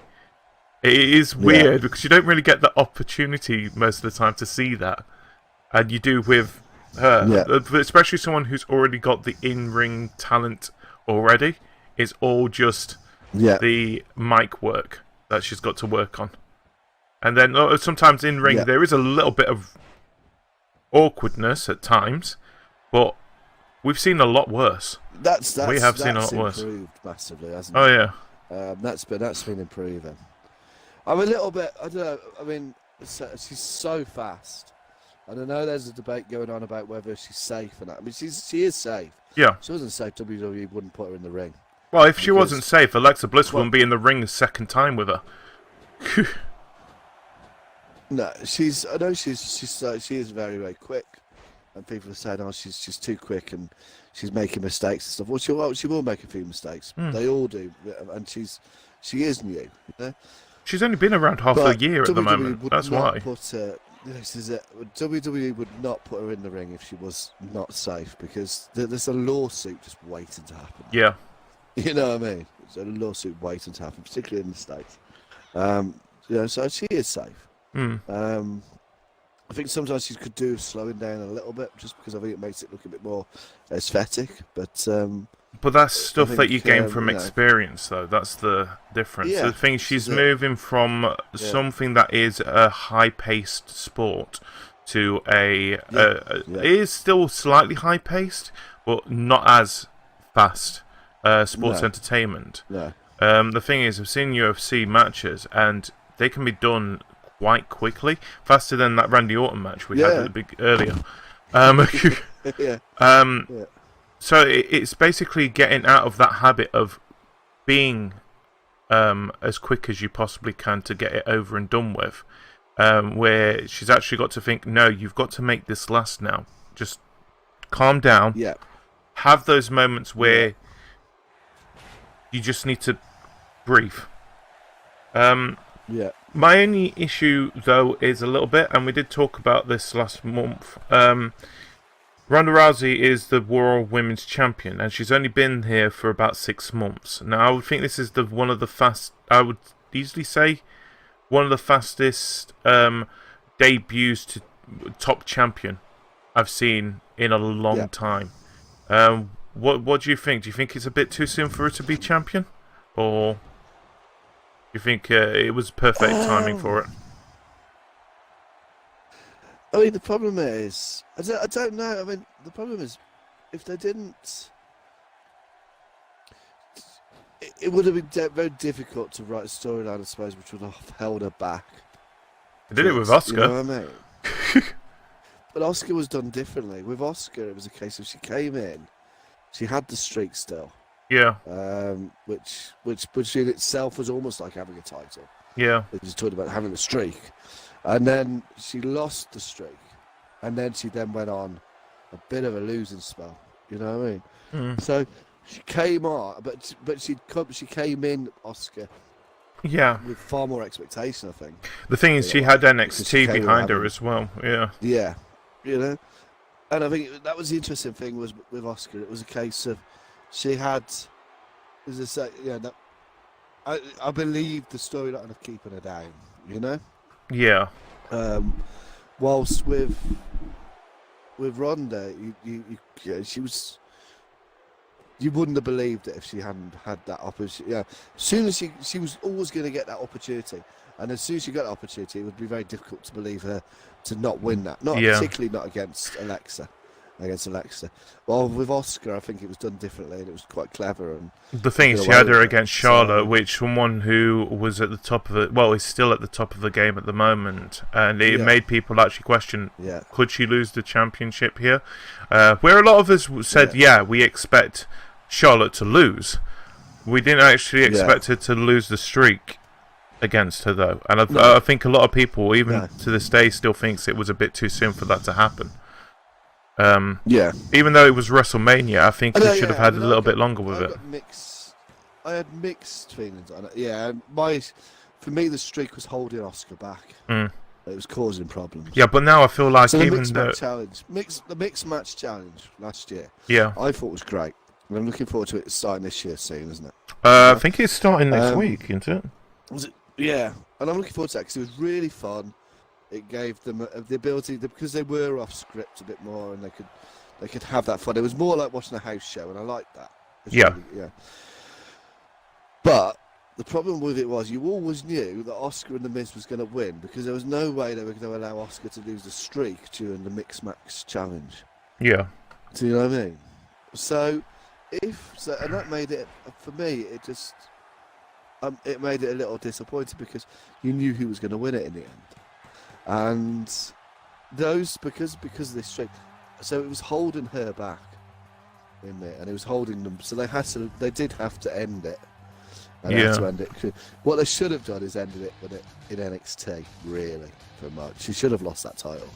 It is weird because you don't really get the opportunity most of the time to see that, and you do with her, especially someone who's already got the in-ring talent already. It's all just Yeah. the mic work that she's got to work on. And then sometimes in ring there is a little bit of awkwardness at times, but we've seen a lot worse. We have seen a lot worse. Improved massively, hasn't it? Oh yeah. That's been improving. I'm a little bit. I don't know. I mean, she's so fast, and I know there's a debate going on about whether she's safe or not. I mean, she is safe. Yeah. She wasn't safe. WWE wouldn't put her in the ring. Well, if she wasn't safe, Alexa Bliss wouldn't be in the ring a second time with her. No, she is very, very quick, and people are saying, "Oh, she's too quick and she's making mistakes and stuff." Well, she will make a few mistakes. They all do, and she is new. You know? She's only been around half a year at the moment. That's why. WWE would not put her in the ring if she was not safe, because there's a lawsuit just waiting to happen. Yeah. You know what I mean? There's a lawsuit waiting to happen, particularly in the States. So she is safe. I think sometimes she could do slowing down a little bit, just because I think it makes it look a bit more aesthetic. But that's stuff that you gain from experience, though. That's the difference. Yeah, the thing, she's moving from something that is a high-paced sport to it is still slightly high-paced, but not as fast sports entertainment. No. The thing is, I've seen UFC matches, and they can be done quite quickly, faster than that Randy Orton match we had earlier. So it's basically getting out of that habit of being as quick as you possibly can to get it over and done with, where she's actually got to think, no, you've got to make this last now. Just calm down. Yeah. Have those moments where you just need to breathe. My only issue, though, is a little bit, and we did talk about this last month. Ronda Rousey is the World Women's Champion, and she's only been here for about 6 months. Now, I would think this is I would easily say, one of the fastest debuts to top champion I've seen in a long time. What do you think? Do you think it's a bit too soon for her to be champion? Or you think it was perfect timing for it? I mean, the problem is, I don't know. I mean, the problem is, if they didn't, it would have been very difficult to write a storyline, I suppose, which would have held her back. They did it with Asuka. You know what I mean? But Asuka was done differently. With Asuka, it was a case of she came in, she had the streak still. Yeah. Which in itself was almost like having a title. Yeah. They just talked about having a streak. And then she lost the streak. And then she went on a bit of a losing spell. You know what I mean? So she came on, but she came in, Asuka. Yeah. With far more expectation, I think. The thing is, she had NXT behind her as well. Yeah. Yeah. You know? And I think that was the interesting thing was with Asuka. It was a case of she had, I believe the storyline of keeping her down, you know? Yeah. Whilst with Ronda, she was, you wouldn't have believed it if she hadn't had that opportunity. Yeah, as soon as she was always going to get that opportunity, and as soon as she got the opportunity, it would be very difficult to believe her to not win that. Particularly not against Alexa. Well, with Asuka, I think it was done differently, and it was quite clever. And the thing is, she had her against Charlotte, which someone who was at the top of it, well, is still at the top of the game at the moment, and it made people actually question: could she lose the championship here? Where a lot of us said, we expect Charlotte to lose. We didn't actually expect her to lose the streak against her, though, and I think a lot of people, even to this day, still thinks it was a bit too soon for that to happen. Even though it was WrestleMania, I think they should have had a little bit longer with it. I had mixed feelings on it. Yeah, for me, the streak was holding Asuka back. It was causing problems. Yeah, but now I feel like so even the mixed match challenge last year, I thought was great. And I'm looking forward to it starting this year soon, isn't it? I think it's starting next week, isn't it? Was it? Yeah, and I'm looking forward to that because it was really fun. It gave them the ability because they were off script a bit more, and they could have that fun. It was more like watching a house show, and I liked that. Yeah. Really, yeah. But the problem with it was you always knew that Oscar and The Miz was going to win because there was no way they were going to allow Oscar to lose the streak during the Mixed Match Challenge. Yeah. Do you know what I mean? So, and that made it, for me, it made it a little disappointing because you knew who was going to win it in the end. And those, because of this streak, so it was holding her back in there, and it was holding them, so they did have to end it. And had to end it. What they should have done is ended it with it in NXT, really, for much. She should have lost that title.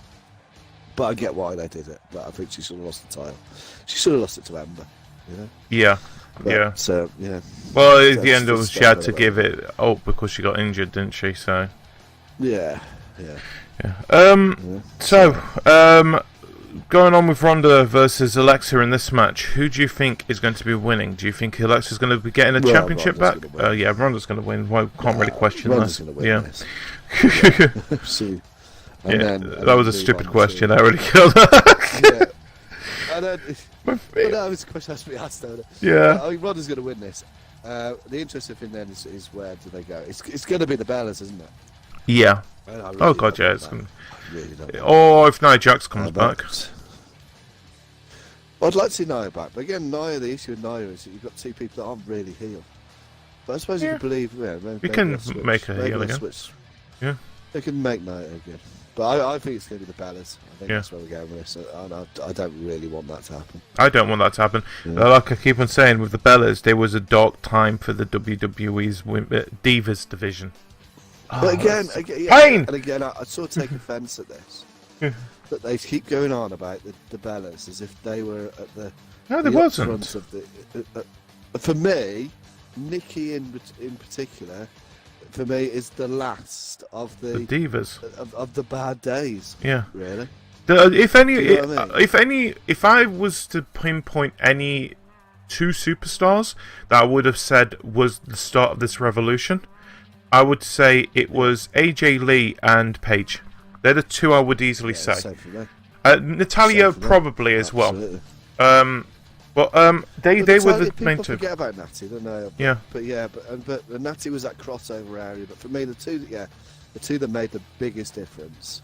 But I get why they did it. But I think she should have lost the title. She should have lost it to Ember, you know? Yeah. But, yeah. So, yeah. Well, at the end, she had to give it up because she got injured, didn't she? So. Yeah. So, going on with Ronda versus Alexa in this match, who do you think is going to be winning? Do you think Alexa's going to be getting a championship back? Yeah, Ronda's going to win. Well, can't really question Ronda's that. Win yeah. See. That was a stupid question. I already killed that. Yeah. And then, but that was a question has to be asked, though. Yeah. I mean, Ronda's going to win this. The interesting thing then is where do they go? It's going to be the Bellas, isn't it? Yeah. Really God, yeah. It's gonna... really or if Nia Jax comes back. I'd like to see Nia back, but again, the issue with Nia is that you've got two people that aren't really heel. But I suppose you can believe, you can make her heel again. Yeah, they can make Nia again. But I think it's going to be the Bellas. I think that's where we're going with this. I don't really want that to happen. I don't want that to happen. Yeah. Like I keep on saying, with the Bellas, there was a dark time for the WWE's Divas division. But again, pain! And again, I sort of take offence at this. That they keep going on about the Bellas as if they were at the... No, there wasn't. Front of for me, Nikki in particular, for me, is the last of the Divas of the bad days. Yeah, really. If I was to pinpoint any two superstars that I would have said was the start of this revolution, I would say it was AJ Lee and Paige. They're the two I would easily say. Same for me. Natalia probably as well. But they were the main two. People forget about Natty, don't they? Yeah. But Natty was that crossover area. But for me, the two that made the biggest difference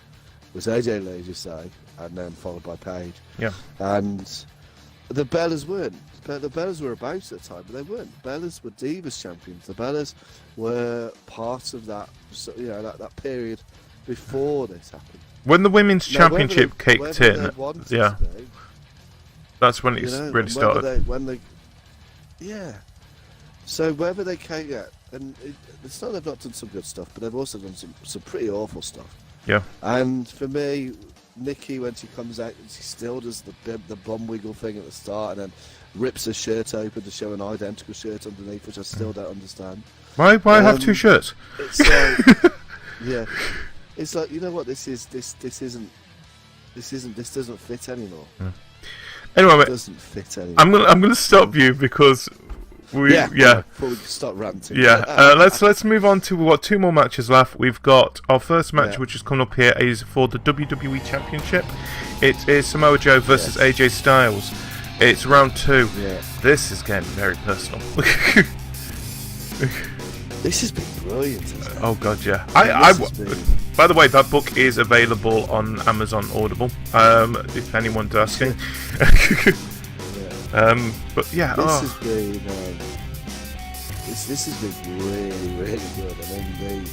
was AJ Lee, as you say, and then followed by Paige. Yeah. And the Bellas weren't. The Bellas were about at the time, but they weren't. The Bellas were Divas champions. The Bellas were part of that, that period before this happened. When the women's championship kicked in, that's when it really started. So whether they came, and it's not they've not done some good stuff, but they've also done some pretty awful stuff. Yeah. And for me, Nikki, when she comes out, she still does the bum wiggle thing at the start, and then rips her shirt open to show an identical shirt underneath, which I still don't understand. Why have two shirts? It's like, yeah, it's like, you know what, this doesn't fit anymore. Yeah. Anyway, it doesn't fit anymore. I'm gonna stop you because before we start ranting. Let's move on to what two more matches left. We've got our first match, which is coming up here, is for the WWE Championship. It is Samoa Joe versus AJ Styles. It's round 2. Yeah. This is getting very personal. This has been brilliant, isn't it? Oh god, yeah. By the way, that book is available on Amazon Audible. If anyone's asking. But yeah, this has been really, really good. I mean,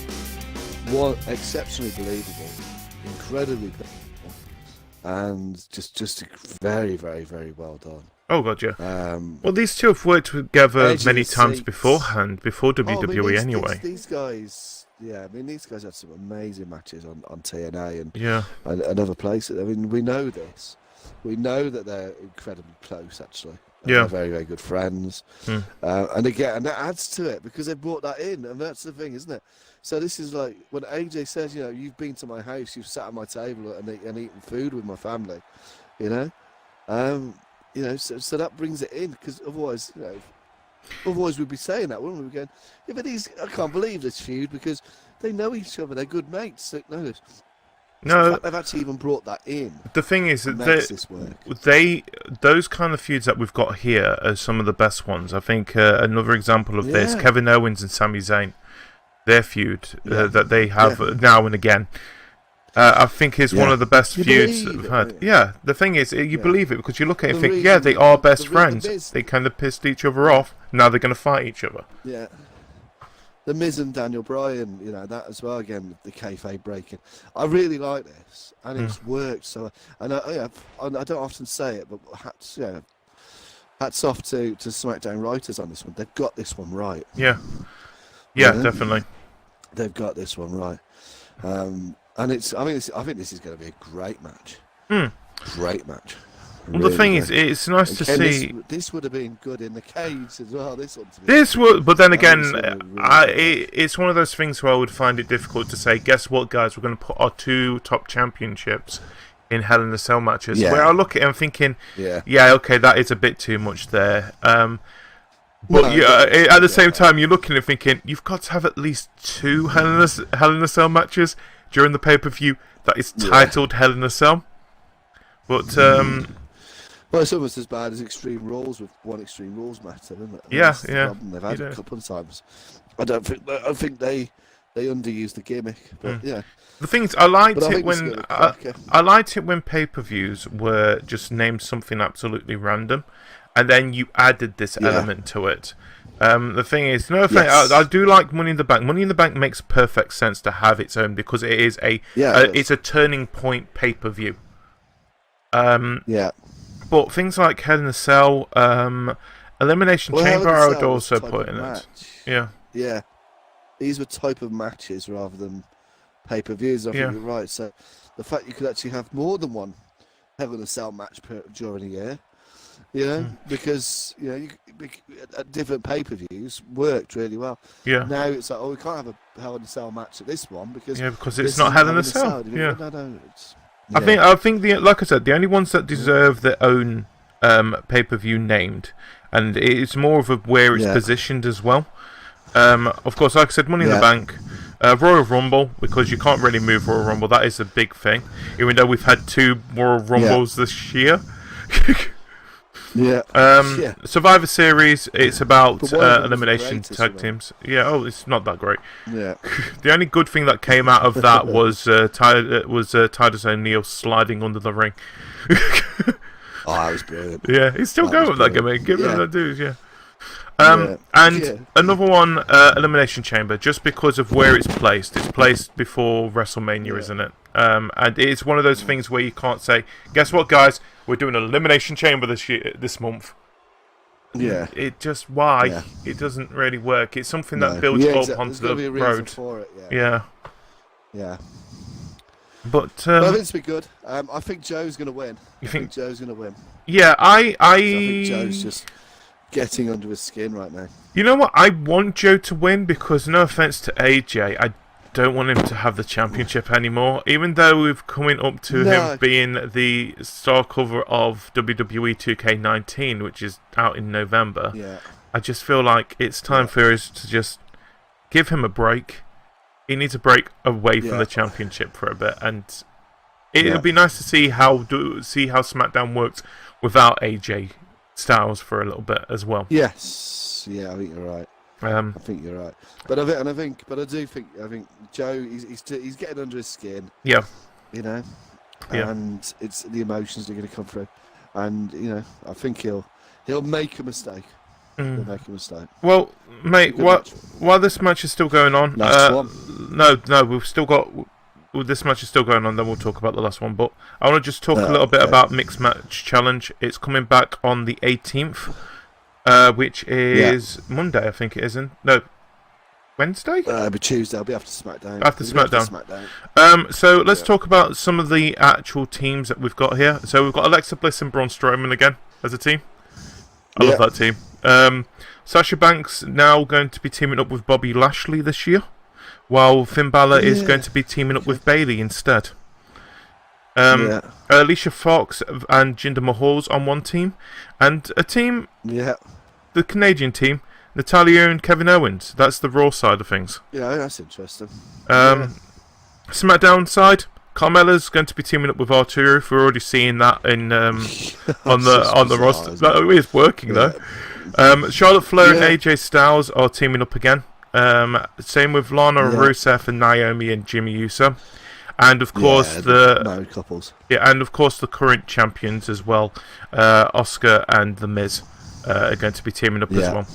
they exceptionally believable, incredibly believable, and just very, very, very well done. Oh god, yeah. Well, these two have worked together many times beforehand, before WWE anyway. These guys, these guys had some amazing matches on TNA and other places. I mean, we know this. We know that they're incredibly close, actually. They're very, very good friends. And again, and that adds to it because they brought that in, and that's the thing, isn't it? So this is like when AJ says, you've been to my house, you've sat at my table and eaten food with my family, so that brings it in because otherwise we'd be saying that, wouldn't we? We're going, but I can't believe this feud because they know each other, they're good mates. They know this. No, the fact they've actually even brought that in. The thing is that makes this work. those kind of feuds that we've got here are some of the best ones. I think another example of this, Kevin Owens and Sami Zayn, their feud that they have now and again. I think is one of the best feuds that we've had. Yeah, the thing is, you believe it because you look at it and think, they are best friends. They kind of pissed each other off. Now they're going to fight each other. Yeah. The Miz and Daniel Bryan, that as well, again, the kayfabe breaking. I really like this, and it's worked. So, and I don't often say it, but hats off to SmackDown writers on this one. They've got this one right. Yeah, definitely. They've got this one right. And I think this is going to be a great match. Great match. Well, the thing is, it's nice to see. This would have been good in the cage as well. But then again, it's one of those things where I would find it difficult to say, guess what, guys, we're going to put our 2 top championships in Hell in a Cell matches. Yeah. Where I look at it, I'm thinking, okay, that is a bit too much there. At the same time, you're looking and thinking, you've got to have at least 2 Hell in a Cell matches during the pay-per-view that is titled Hell in a Cell. But well, it's almost as bad as Extreme Rules with one Extreme Rules match, isn't it? Yeah. They've had a couple of times. I think they underused the gimmick, but The thing is, I liked it when pay-per-views were just named something absolutely random, and then you added this element to it. The thing is, I do like Money in the Bank. Money in the Bank makes perfect sense to have its own because it is it's a turning point pay-per-view. But things like Hell in a Cell, Elimination Chamber, I would also put in it. Yeah. These were type of matches rather than pay-per-views. I think you're right. So the fact you could actually have more than one Hell in a Cell match during a year, because at different pay-per-views worked really well. Yeah. Now it's like, we can't have a Hell in a Cell match at this one because it's not Hell in a Cell. No, it's. I think like I said, the only ones that deserve their own pay-per-view named, and it's more of where it's positioned as well. Of course, like I said, Money in the Bank, Royal Rumble, because you can't really move Royal Rumble. That is a big thing, even though we've had 2 Royal Rumbles this year. Survivor Series, it's about elimination tag teams. It's not that great. Yeah. The only good thing that came out of that was Titus O'Neil sliding under the ring. That was brilliant. Yeah, he's still going with that gimmick. Give him that dude, another one, Elimination Chamber, just because of where it's placed. It's placed before WrestleMania, isn't it? And it's one of those things where you can't say, guess what, guys? We're doing an Elimination Chamber this month. Yeah. It just, why? Yeah. It doesn't really work. It's something that builds up onto the road. For it, Yeah. But I think it's be good. I think Joe's going to win. You think Joe's going to win? Yeah, I think Joe's just getting under his skin right now. You know what? I want Joe to win because, no offense to AJ, I don't want him to have the championship anymore. Even though we're coming up to him being the star cover of WWE 2K19, which is out in November. Yeah. I just feel like it's time for us to just give him a break. He needs a break away from the championship for a bit, and it would be nice to see how SmackDown works without AJ Styles for a little bit as well. Yes, I think you're right. I think you're right, but I think Joe, he's getting under his skin. Yeah, and it's the emotions are going to come through, and I think he'll make a mistake. He'll make a mistake. Well, mate, while this match is still going on, no, we've still got. This match is still going on, then we'll talk about the last one. But I want to just talk a little bit about Mixed Match Challenge. It's coming back on the 18th, which is Monday, I think it isn't. No, Wednesday? It'll be Tuesday. I'll be after SmackDown. After SmackDown. So let's talk about some of the actual teams that we've got here. So we've got Alexa Bliss and Braun Strowman again as a team. I love that team. Sasha Banks now going to be teaming up with Bobby Lashley this year, while Finn Balor is going to be teaming up with Bayley instead. Alicia Fox and Jinder Mahal's on one team, and a team, the Canadian team, Natalya and Kevin Owens. That's the Raw side of things. Yeah, that's interesting. SmackDown side, Carmella's going to be teaming up with Arturo. We're already seeing that in on the roster. That is working though. Charlotte Flair and AJ Styles are teaming up again. Same with Lana Rusev and Naomi and Jimmy Uso, and of course the married couples. Yeah, and of course the current champions as well, Oscar and The Miz are going to be teaming up as well.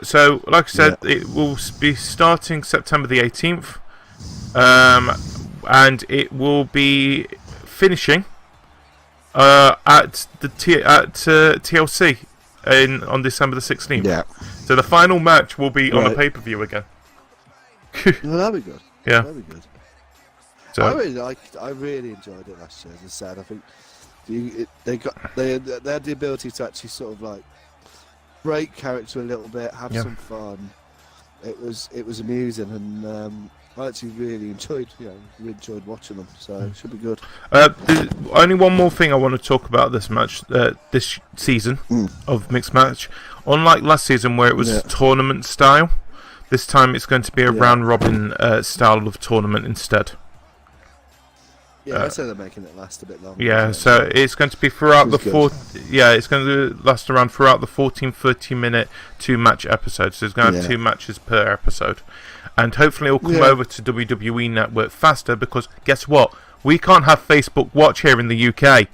So, like I said, it will be starting September the 18th. And it will be finishing at TLC on December the 16th. Yeah. So the final match will be on the pay-per-view again. Well, that'll be good. Yeah. That'll be good. So I really enjoyed it last year. As I said, I think they had the ability to actually sort of like break character a little bit, have some fun. It was amusing, and I actually really enjoyed watching them, so it should be good. Only one more thing I want to talk about this match, this season of mixed match. Unlike last season where it was tournament style, this time it's going to be a round robin style of tournament instead. Yeah, I say they're making it last a bit longer. Yeah, so it's going to be throughout it's going to last around throughout the 14-30 minute 2-match episodes. So there's going to have 2 matches per episode. And hopefully it'll come over to WWE Network faster because guess what? We can't have Facebook Watch here in the UK.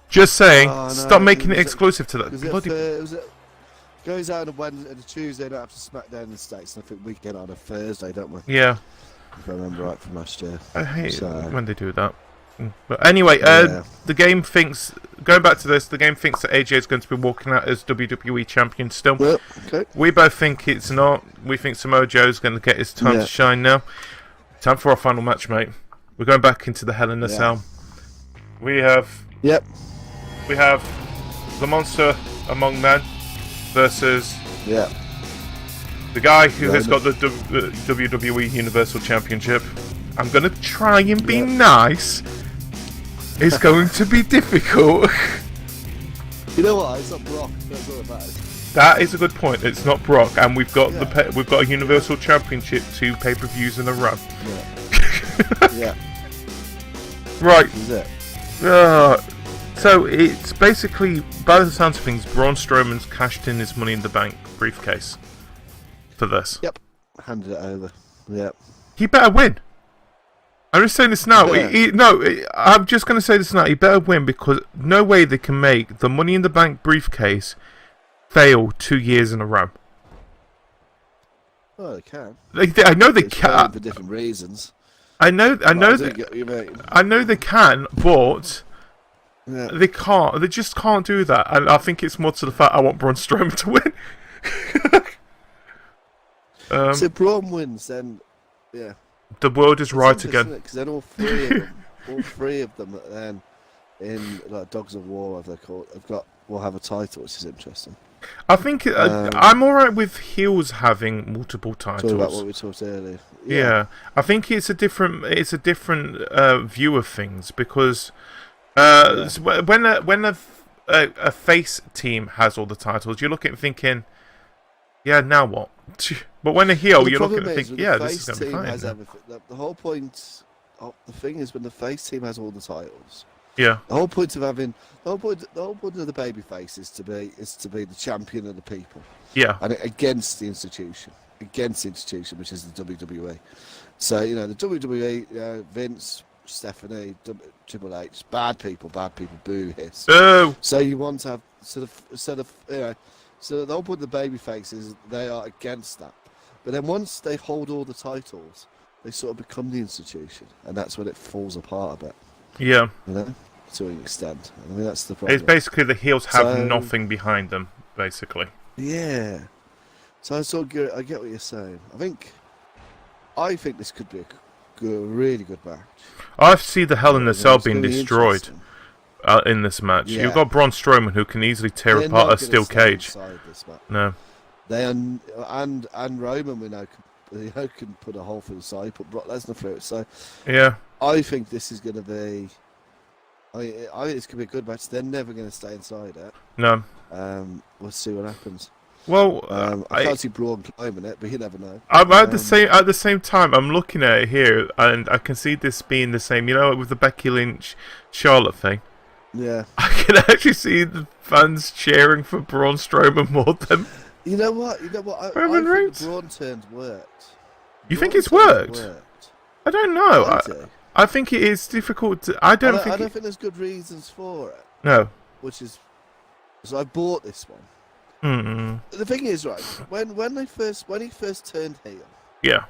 Just saying, stop making it exclusive to that. It goes out on a Wednesday and a Tuesday night after SmackDown in the States, and I think we get on a Thursday, don't we? Yeah. If I remember right from last year. I hate when they do that. But anyway, the game thinks, going back to this, the game thinks that AJ is going to be walking out as WWE champion still. Well, okay. We both think it's not. We think Samoa Joe's going to get his time to shine now. Time for our final match, mate. We're going back into the Hell in a Cell. We have the Monster Among Men versus the guy who has got the WWE Universal Championship. I'm going to try and be nice. It's going to be difficult. You know what? It's not Brock. That's all that matters. That is a good point. It's not Brock, and we've got we've got a Universal Championship 2 pay-per-views in a row. Yeah. Right. This is it. So it's basically, by the sounds of things, Braun Strowman's cashed in his Money in the Bank briefcase for this. Yep. Handed it over. Yep. He better win. I'm just saying this now. I'm just going to say this now. He better win because no way they can make the Money in the Bank briefcase fail 2 years in a row. Oh, they can. I know they can for different reasons. I know they can, but they can't. They just can't do that. And I think it's more to the fact I want Braun Strowman to win. So Braun wins, then the world is right again. Because then all three of them, then in like Dogs of War, as they're called, will have a title, which is interesting. I think I'm alright with heels having multiple titles. Talking about what we talked earlier. Yeah, I think it's a different view of things because when a face team has all the titles, you look at it thinking, now what? But when a heel, you look at it and think, this is going to be fine. The whole point of the thing is when the face team has all the titles. Yeah. The whole point of the whole point of the baby face is to be the champion of the people. Yeah. And against the institution, which is the WWE. So the WWE, Vince, Stephanie, Triple H, bad people, boo hiss. Oh. So you want to have So the whole point of the baby faces, they are against that. But then once they hold all the titles, they sort of become the institution, and that's when it falls apart a bit. Yeah. To an extent. I mean, that's the problem. It's basically the heels have nothing behind them, basically. Yeah. So I get what you're saying. I think this could be a really good match. I see the Hell in a Cell being destroyed in this match. Yeah. You've got Braun Strowman who can easily tear apart a steel cage. No. They and Roman we know can put a hole through the side, put Brock Lesnar through it. So yeah, I think this is going to be. I think it's going to be a good match. They're never going to stay inside it. No. We'll see what happens. Well, I can't see Braun climbing it, but you never know. I'm at the same time. I'm looking at it here, and I can see this being the same. You know, with the Becky Lynch Charlotte thing. Yeah. I can actually see the fans cheering for Braun Strowman more than. You know what? I Roman think Reigns? the Braun turns worked. You think it's worked? I don't know. I think it is difficult to. I don't think there's good reasons for it. No. Which is, so I bought this one. The thing is, right, when he first turned heel, yeah,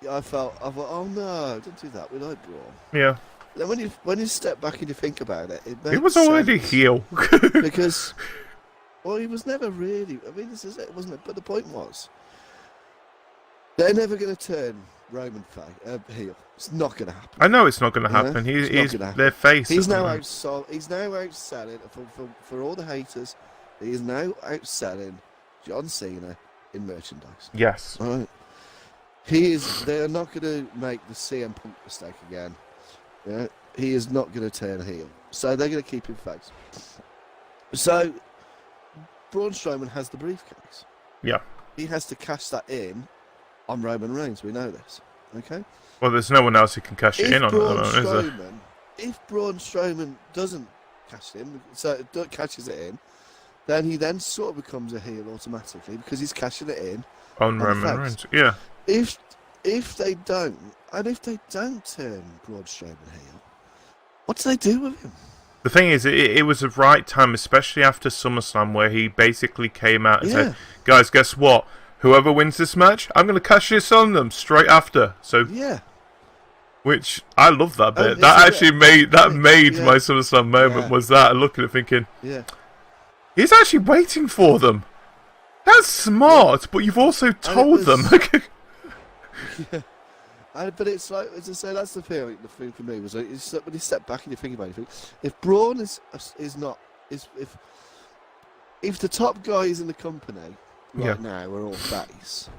I thought, oh no, don't do that. We like Braun. Yeah. Then when you step back and you think about it, it was already heel because, well, he was never really. I mean, this is it, wasn't it? But the point was, they're never going to turn Roman heel. It's not going to happen. I know it's not going to happen. He's their face. He's now outselling for all the haters. He is now outselling John Cena in merchandise. Yes. All right. They are not going to make the CM Punk mistake again. Yeah. He is not going to turn heel. So they're going to keep him face. So Braun Strowman has the briefcase. Yeah. He has to cash that in on Roman Reigns. We know this. Okay. Well, there's no one else who can cash it in on it, is there? If Braun Strowman doesn't cash it in, so catches it in, then he then sort of becomes a heel automatically because he's cashing it in on Roman Reigns. Yeah. If they don't turn Braun Strowman heel, what do they do with him? The thing is, it was the right time, especially after SummerSlam, where he basically came out and said, "Guys, guess what? Whoever wins this match, I'm going to cash this on them straight after." So yeah. Which I love that bit. That actually made my SummerSlam moment. Was that looking at it thinking, he's actually waiting for them. That's smart, but you've also told them. But it's like, as I say, that's the feeling. The thing for me was like, when you step back and you think about it, if Braun if the top guys in the company right now are all face,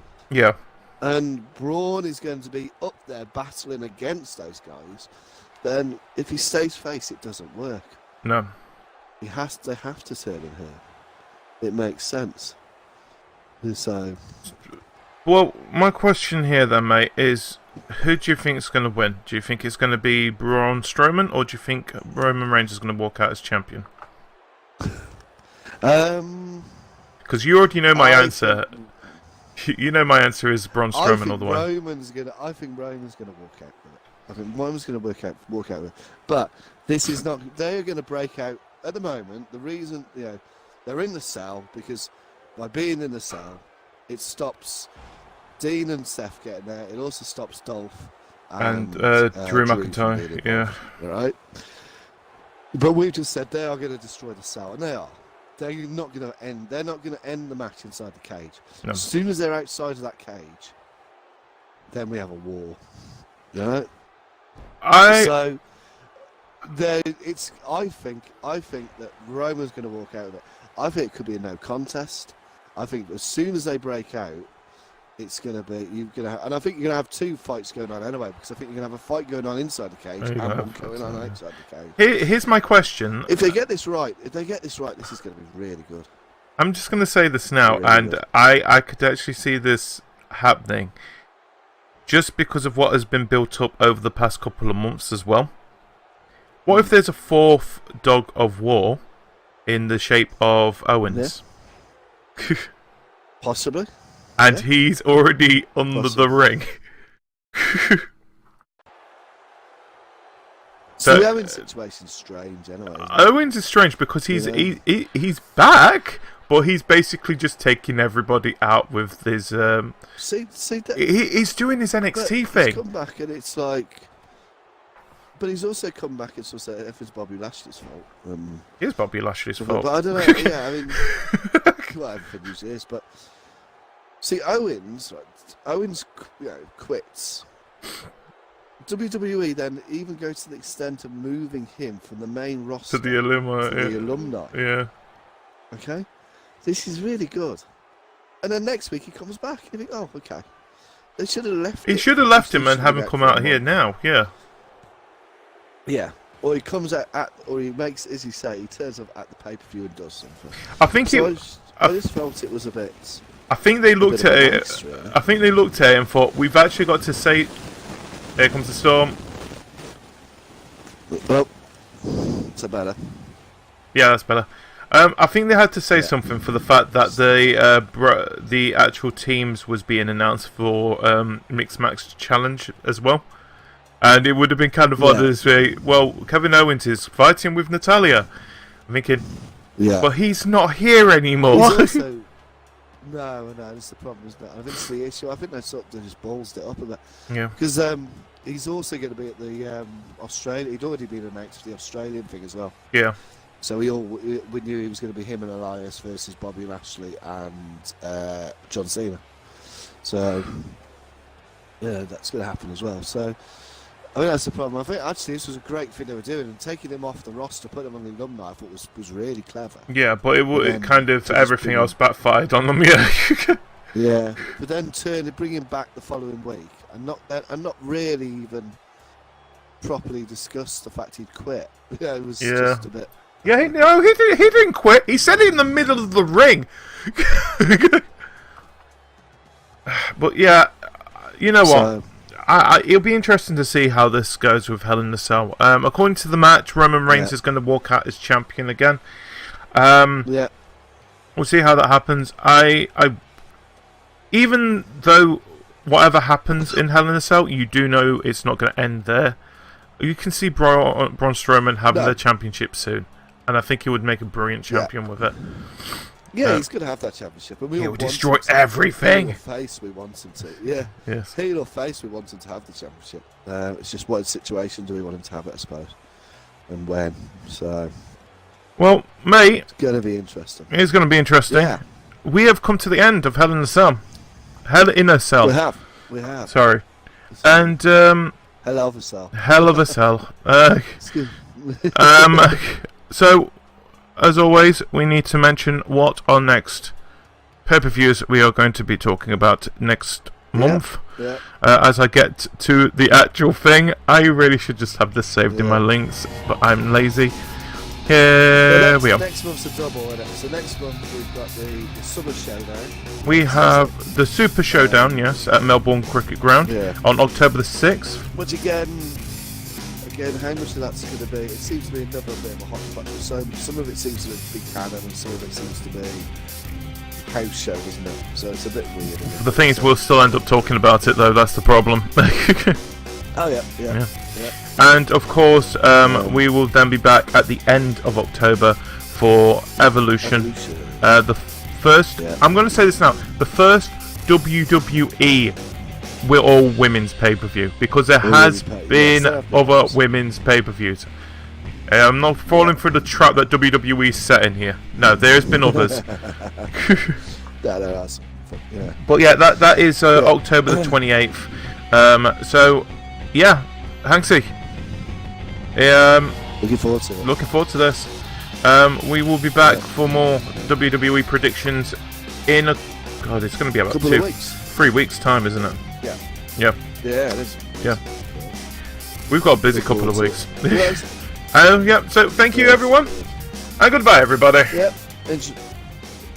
and Braun is going to be up there battling against those guys, then if he stays face, it doesn't work. No. They have to turn him here. It makes sense. So, well, my question here then, mate, is who do you think is going to win? Do you think it's going to be Braun Strowman, or do you think Roman Reigns is going to walk out as champion? Because you already know my answer. You know my answer is Braun Strowman all the way. I think Roman's going to walk out with it. I think Roman's going to walk out with it. But this is not. They are going to break out at the moment. The reason, they're in the cell because by being in the cell, it stops Dean and Seth getting there. It also stops Dolph and Drew McIntyre. Yeah. Right. But we've just said they are going to destroy the cell, and they are. They're not going to end. They're not going to end the match inside the cage. No. As soon as they're outside of that cage, then we have a war. Yeah. I think that Roman's going to walk out of it. I think it could be a no contest. I think as soon as they break out, it's going to be and I think you're going to have two fights going on anyway, because I think you're going to have a fight going on inside the cage and one going on outside the cage. Here's my question: if they get this right, this is going to be really good. I'm just going to say this now, and I could actually see this happening just because of what has been built up over the past couple of months as well. What if there's a fourth dog of war in the shape of Owens? Yeah. Possibly. And he's already under the ring. So the Owens situation's strange anyway. Owens is strange because he's back, but he's basically just taking everybody out with his. He's doing his NXT thing. He's come back and it's like. But he's also come back and sort of said if it's Bobby Lashley's fault. It is Bobby Lashley's fault. But I don't know. Yeah, I mean, well, everything usually is. But see, Owens quits. WWE then even goes to the extent of moving him from the main roster to the alumni. Yeah. Okay, this is really good. And then next week he comes back. And you think, oh, okay. They should have left. He should have left him and have him come out here now. Yeah. Yeah, or he comes out or he makes, as you say, he turns up at the pay-per-view and does something. I think I just felt it was a bit. I think they looked at it. Waste, really. I think they looked at it and thought, we've actually got to say, here comes the storm. Well, it's better. Yeah, that's better. I think they had to say something for the fact that the actual teams was being announced for Mixed Match Challenge as well. And it would have been kind of odd to say, well, Kevin Owens is fighting with Natalia. I'm thinking, well, he's not here anymore. He's also, no, that's the problem, isn't it? I think it's the issue. I think they sort of just ballsed it up a bit. Yeah. Because he's also going to be at the Australia. He'd already been announced for the Australian thing as well. Yeah. So we knew he was going to be him and Elias versus Bobby Lashley and John Cena. So yeah, that's going to happen as well. So I think that's the problem. I think actually this was a great thing they were doing, and taking him off the roster, putting him on the alumni, I thought was really clever. Yeah, but it kind of everything else backfired on them. Yeah. Yeah, but then bring him back the following week, and not really even properly discuss the fact he'd quit. Yeah, it was just a bit. Yeah, he didn't quit. He said it in the middle of the ring. But yeah, you know what? It'll be interesting to see how this goes with Hell in a Cell. According to the match, Roman Reigns is going to walk out as champion again. We'll see how that happens. Even though whatever happens in Hell in a Cell, you do know it's not going to end there. You can see Braun Strowman having the championship soon, and I think he would make a brilliant champion with it. Yeah, he's going to have that championship. And he will destroy everything. Heel or face, we want him to. Yeah. Yes. Heel or face, we want him to have the championship. It's just what situation do we want him to have it, I suppose, and when. So. Well, mate, it's going to be interesting. It's going to be interesting. Yeah. We have come to the end of Hell in a Cell. Hell in a Cell. We have. Sorry. And Hell of a Cell. Hell of a Cell. So, as always, we need to mention what our next pay-per-views we are going to be talking about next month. Yeah. As I get to the actual thing, I really should just have this saved in my links, but I'm lazy. Here we are. Next month's a double, isn't it? So next month we've got the Summer Showdown. We have the Super Showdown, yes, at Melbourne Cricket Ground on October the 6th. Which again, how much of that's going to be? It seems to be another bit of a hot spot. So some of it seems to be canon, and some of it seems to be house show, isn't it? So it's a bit weird. The thing is, we'll still end up talking about it, though. That's the problem. Oh yeah. And of course, we will then be back at the end of October for Evolution. The first, I'm going to say this now, the first WWE all women's pay-per-view, because there has been other women's pay-per-views. I'm not falling for the trap that WWE set in here. No, there's been others. But yeah, that is October the 28th. So yeah, Hanksy. Looking forward to this. We will be back for more WWE predictions in it's going to be about 3 weeks time, isn't it? Yeah. Yeah, it is. Yeah. We've got a busy couple of weeks. So thank you, everyone, and goodbye, everybody. Yep.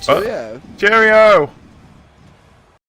Cheerio. Cheerio.